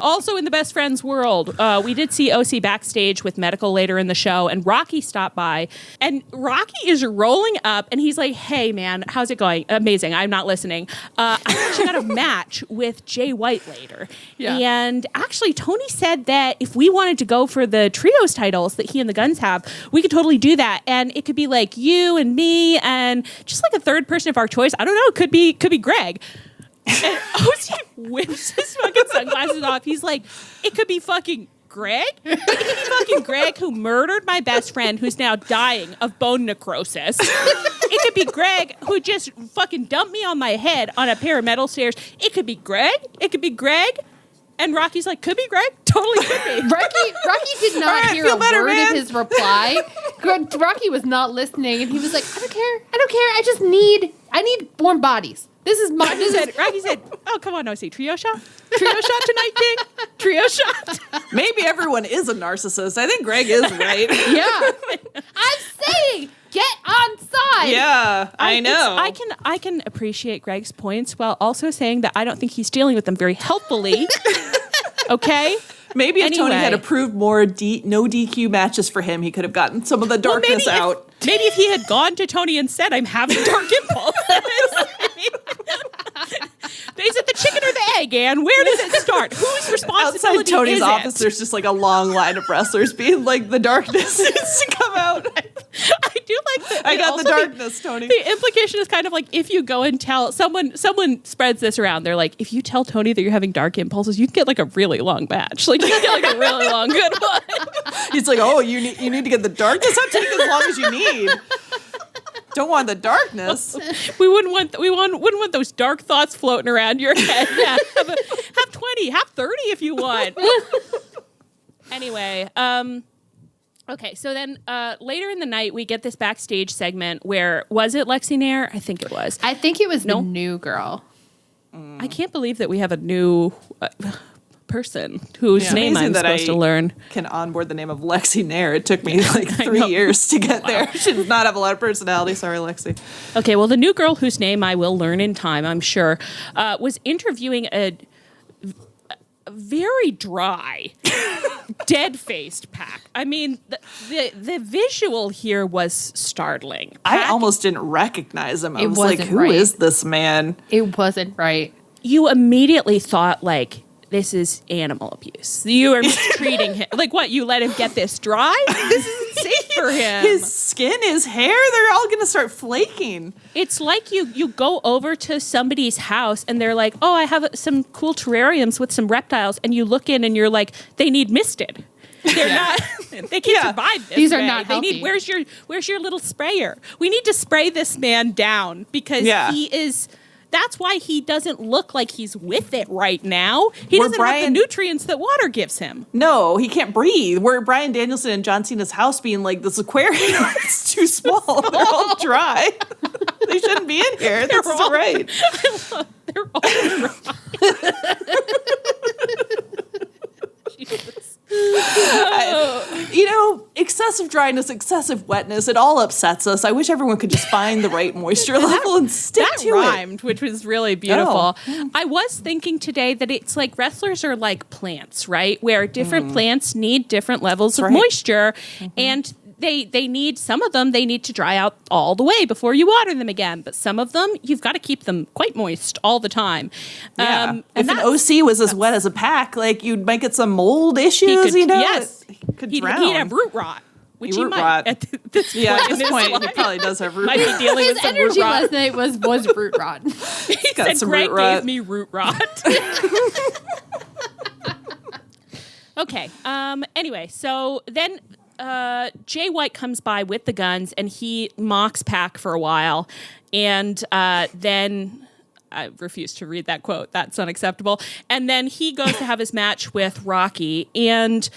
Also in the Best Friends world, we did see OC backstage with medical later in the show, and Rocky stopped by, and Rocky is rolling up, and he's like, hey, man, how's it going? Amazing. I'm not listening. I actually got a match with Jay White later. Yeah. And actually, Toni said that if we wanted to go for the trios titles that he and the Guns have, we could totally do that. And it could be like you and me and just like a third person of our choice. I don't know. It could be Greg. And OC whips his fucking sunglasses off. He's like, it could be fucking Greg? It could be fucking Greg who murdered my best friend who's now dying of bone necrosis. It could be Greg, who just fucking dumped me on my head on a pair of metal stairs. It could be Greg. It could be Greg. And Rocky's like, could be Greg? Totally could be. Rocky did not hear a word of his reply. Rocky was not listening, and he was like, I don't care. I need warm bodies. This is my. Rocky said, oh, come on, OC. Trio shot? Trio shot tonight, King? Trio shot? Maybe everyone is a narcissist. I think Greg is right. Yeah. I'm saying, get on side. Yeah, I know. I can appreciate Greg's points while also saying that I don't think he's dealing with them very healthfully. Okay? Maybe if Toni had approved more no DQ matches for him, he could have gotten some of the darkness out. Maybe if he had gone to Toni and said, I'm having dark impulses. Is it the chicken or the egg, Ann? Where does it start? Whose responsibility Outside Toni's is office, it? there's just like a long line of wrestlers being like, the darkness needs to come out. I do like that. I got the darkness, Toni. The implication is kind of like if you go and tell someone spreads this around, they're like, if you tell Toni that you're having dark impulses, you can get like a really long match. Like you can get like a really long good one. He's like, oh, you need to get the darkness out. Take as long as you need. Don't want the darkness. We wouldn't want those dark thoughts floating around your head. Yeah, have 20, have 30 if you want. Anyway, okay, so then later in the night we get this backstage segment where was it Lexi Nair? I think it was. I think it was the new girl. I can't believe that we have a new person whose name I'm supposed to learn. Can onboard the name of Lexi Nair. It took me like 3 years to get there. She does not have a lot of personality. Sorry, Lexi. Okay, well, the new girl whose name I will learn in time, I'm sure, was interviewing a very dry, dead-faced Pac. I mean, the visual here was startling. I almost didn't recognize him. I was like, who right. is this man? It wasn't right. You immediately thought, like, this is animal abuse. You are mistreating him. Like, what, you let him get this dry? This isn't safe for him. His skin, his hair, they're all going to start flaking. It's like you go over to somebody's house and they're like, oh, I have some cool terrariums with some reptiles. And you look in and you're like, they need misted. They're not. They can't survive this. These are way. not healthy. They need. Where's your little sprayer? We need to spray this man down because he is. That's why he doesn't look like he's with it right now. He doesn't have the nutrients that water gives him. No, he can't breathe. We're Bryan Danielson and John Cena's house being like, this aquarium is too small. They're all dry. They shouldn't be in here. This isn't right. They're all dry. Jesus. Excessive dryness, excessive wetness, it all upsets us. I wish everyone could just find the right moisture level and stick to rhymed, which was really beautiful. Oh. I was thinking today that it's like wrestlers are like plants, right? Where different plants need different levels of moisture, and they need, some of them, they need to dry out all the way before you water them again. But some of them, you've got to keep them quite moist all the time. Yeah. If an OC was as wet as a Pac, like, you might get some mold issues, Yes. He could He'd drown. have root rot. Which he might. Rot. At this point, at this point, he probably does have root might rot. be dealing His with some energy root rot. last night was root rot. He got said, some Greg root rot. gave me root rot. Okay. Anyway, so then Jay White comes by with the guns, and he mocks Pac for a while, and then I refuse to read that quote. That's unacceptable. And then he goes to have his match with Rocky, and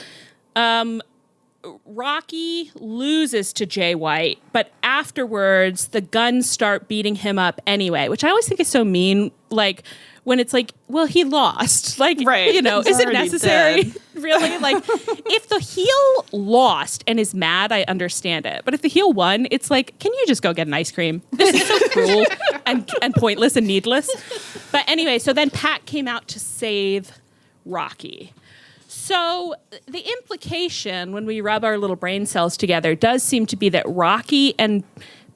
Rocky loses to Jay White, but afterwards the guns start beating him up anyway, which I always think is so mean. Like, when it's like, well, he lost. Like, right. Is it necessary? Really? Like, if the heel lost and is mad, I understand it. But if the heel won, it's like, can you just go get an ice cream? This is so cruel and pointless and needless. But anyway, so then Pat came out to save Rocky. So the implication, when we rub our little brain cells together, does seem to be that Rocky and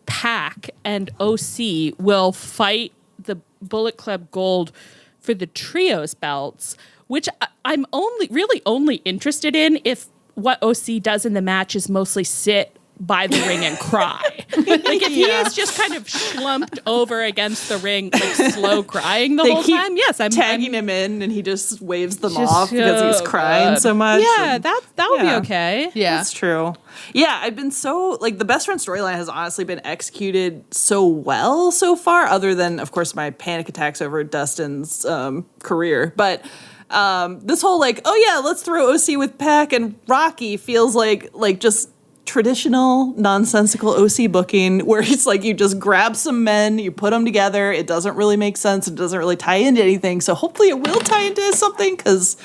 Pac and OC will fight the Bullet Club Gold for the trios belts, which I'm only interested in if what OC does in the match is mostly sit by the ring and cry. Like if he is just kind of slumped over against the ring, like slow crying the whole time. Yes, I'm tagging him in, and he just waves them Just off because he's so crying good. so much. Yeah, that would be okay. Yeah. That's true. Yeah, I've been so, like, the best friend storyline has honestly been executed so well so far, other than, of course, my panic attacks over Dustin's career. But this whole, like, oh yeah, let's throw OC with Pac and Rocky feels like just traditional nonsensical OC booking where it's like you just grab some men, you put them together, it doesn't really make sense, it doesn't really tie into anything, so hopefully it will tie into something because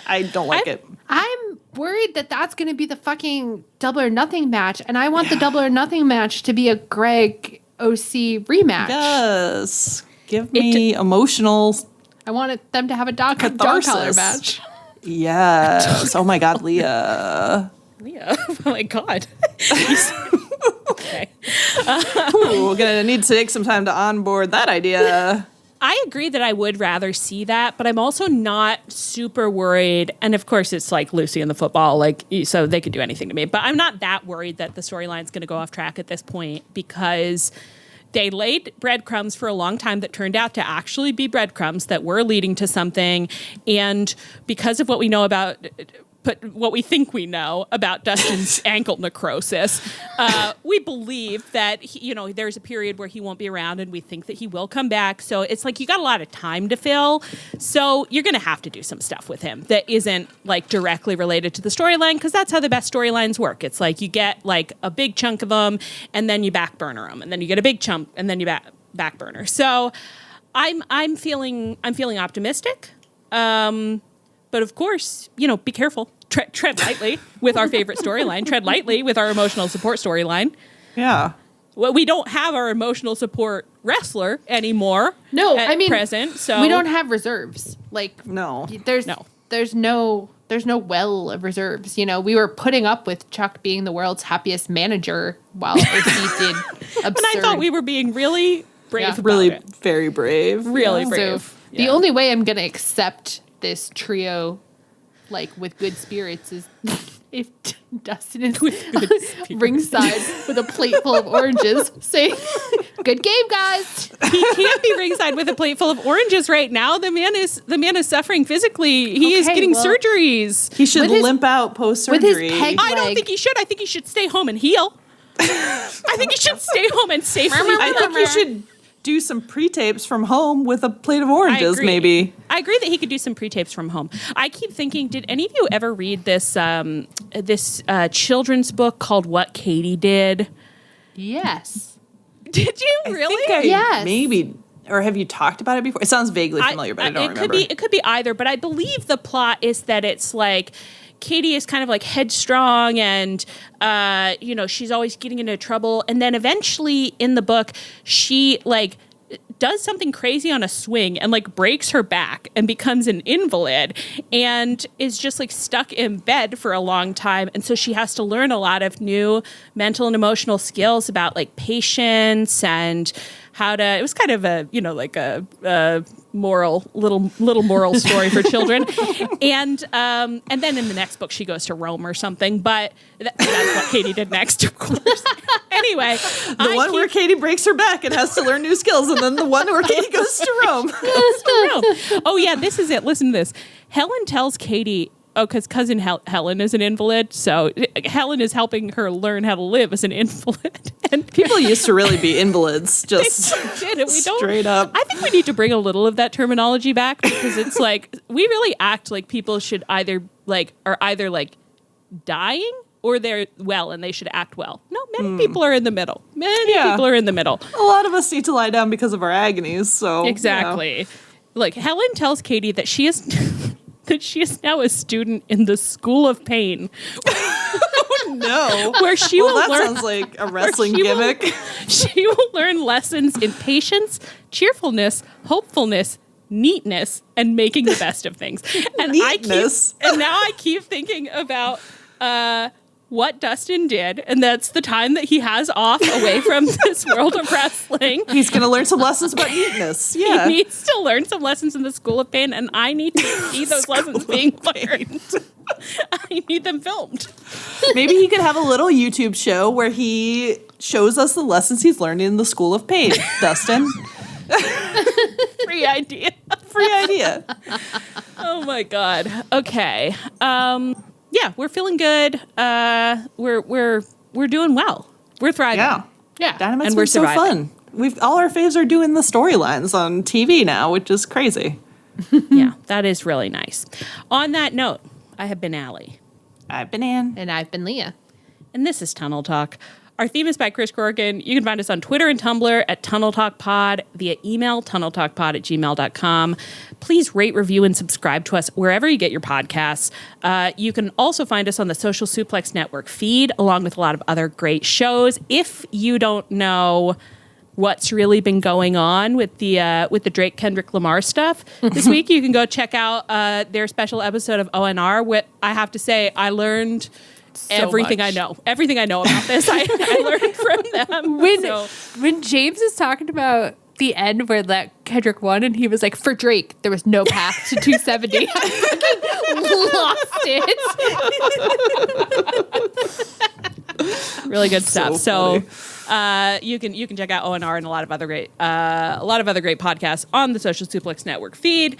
I don't like it. I'm worried that that's going to be the fucking Double or Nothing match, and I want the Double or Nothing match to be a Greg OC rematch. Yes, give me emotional I wanted them to have a dog catharsis. collar match. Yes. Oh my God, Leah. Leah. Oh my God. Okay. Ooh, we're gonna need to take some time to onboard that idea. I agree that I would rather see that, but I'm also not super worried. And of course, it's like Lucy in the football, like, so they could do anything to me. But I'm not that worried that the storyline's going to go off track at this point because they laid breadcrumbs for a long time that turned out to actually be breadcrumbs that were leading to something. And because of what we know about, what we think we know about Dustin's ankle necrosis, we believe that there's a period where he won't be around, and we think that he will come back. So it's like you got a lot of time to fill. So you're going to have to do some stuff with him that isn't like directly related to the storyline, because that's how the best storylines work. It's like you get like a big chunk of them, and then you back burner them, and then you get a big chunk, and then you back burner. So I'm feeling optimistic. But of course, be careful. Tread lightly with our favorite storyline. Tread lightly with our emotional support storyline. Yeah. Well, we don't have our emotional support wrestler anymore. No, at I mean, present. So we don't have reserves. Like, No. there's no well of reserves. We were putting up with Chuck being the world's happiest manager while OC did absurd. And I thought we were being really brave about Really it. very brave. Really Yeah. brave. So the only way I'm going to accept this trio, like, with good spirits is if Dustin is ringside with a plate full of oranges saying, "Good game, guys." He can't be ringside with a plate full of oranges right now. The man is suffering physically. He is getting surgeries. He should With his- limp out post-surgery. with his peg I don't leg. think he should. I think he should stay home and heal. I think he should stay home and safely. I think he should do some pre-tapes from home with a plate of oranges, maybe. I agree that he could do some pre-tapes from home. I keep thinking, did any of you ever read this children's book called What Katie Did? Yes. Did you really? Yes. Maybe. Or have you talked about it before? It sounds vaguely familiar, but I don't remember. It could be either, but I believe the plot is that it's like Katie is kind of like headstrong and, she's always getting into trouble. And then eventually in the book, she like does something crazy on a swing and like breaks her back and becomes an invalid and is just like stuck in bed for a long time. And so she has to learn a lot of new mental and emotional skills about like patience and how to, it was kind of a, like a little moral story for children. And then in the next book, she goes to Rome or something, but that's what Katie did next, of course. Anyway. The one where Katie breaks her back and has to learn new skills, and then the one where Katie goes to Rome. Oh yeah, this is it. Listen to this. Helen tells Katie, because cousin Helen is an invalid, so Helen is helping her learn how to live as an invalid. And people used to really be invalids, just straight up. I think we need to bring a little of that terminology back because it's like we really act like people should either dying or they're well and they should act well. No, many people are in the middle. Many people are in the middle. A lot of us need to lie down because of our agonies. So exactly. Like Helen tells Katie that she is. That she is now a student in the School of Pain. No. Where she will that learn. Sounds like a wrestling gimmick. She will learn lessons in patience, cheerfulness, hopefulness, neatness, and making the best of things. And neatness. Now I keep thinking about what Dustin did, and that's the time that he has off away from this world of wrestling. He's going to learn some lessons about neatness. Yeah. He needs to learn some lessons in the School of Pain, and I need to see those lessons being learned. I need them filmed. Maybe he could have a little YouTube show where he shows us the lessons he's learned in the School of Pain. Dustin. Free idea. Free idea. Oh my God. Okay. Yeah, we're feeling good. We're doing well. We're thriving. Yeah. Dynamite's And been we're so surviving. fun. All our faves are doing the storylines on TV now, which is crazy. Yeah, that is really nice. On that note, I have been Allie. I've been Ann. And I've been Leah. And this is Tunnel Talk. Our theme is by Chris Corrigan. You can find us on Twitter and Tumblr at Tunnel Talk Pod, via email, tunneltalkpod@gmail.com. Please rate, review, and subscribe to us wherever you get your podcasts. You can also find us on the Social Suplex Network feed, along with a lot of other great shows. If you don't know what's really been going on with the Drake Kendrick Lamar stuff this week, you can go check out their special episode of ONR. I have to say, I learned everything I know about this. I learned from them. When James is talking about the end where that Kendrick won and he was like, for Drake, there was no path to 270. I fucking lost it. Really good stuff. So funny. you can check out ONR and a lot of other great podcasts on the Social Suplex Network feed.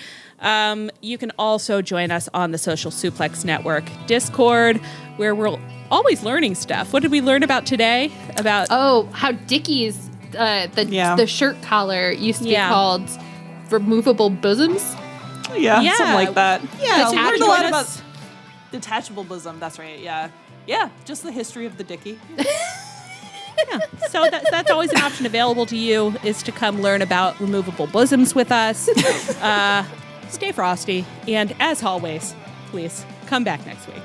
You can also join us on the Social Suplex Network Discord, where we're always learning stuff. What did we learn about today? About how Dickies, the shirt collar used to be called removable bosoms. Yeah, something like that. Yeah, we so learned a join lot us. about detachable bosom. That's right. Yeah, just the history of the dickie. Yeah, so that's always an option available to you, is to come learn about removable bosoms with us. Stay frosty, and as always, please come back next week.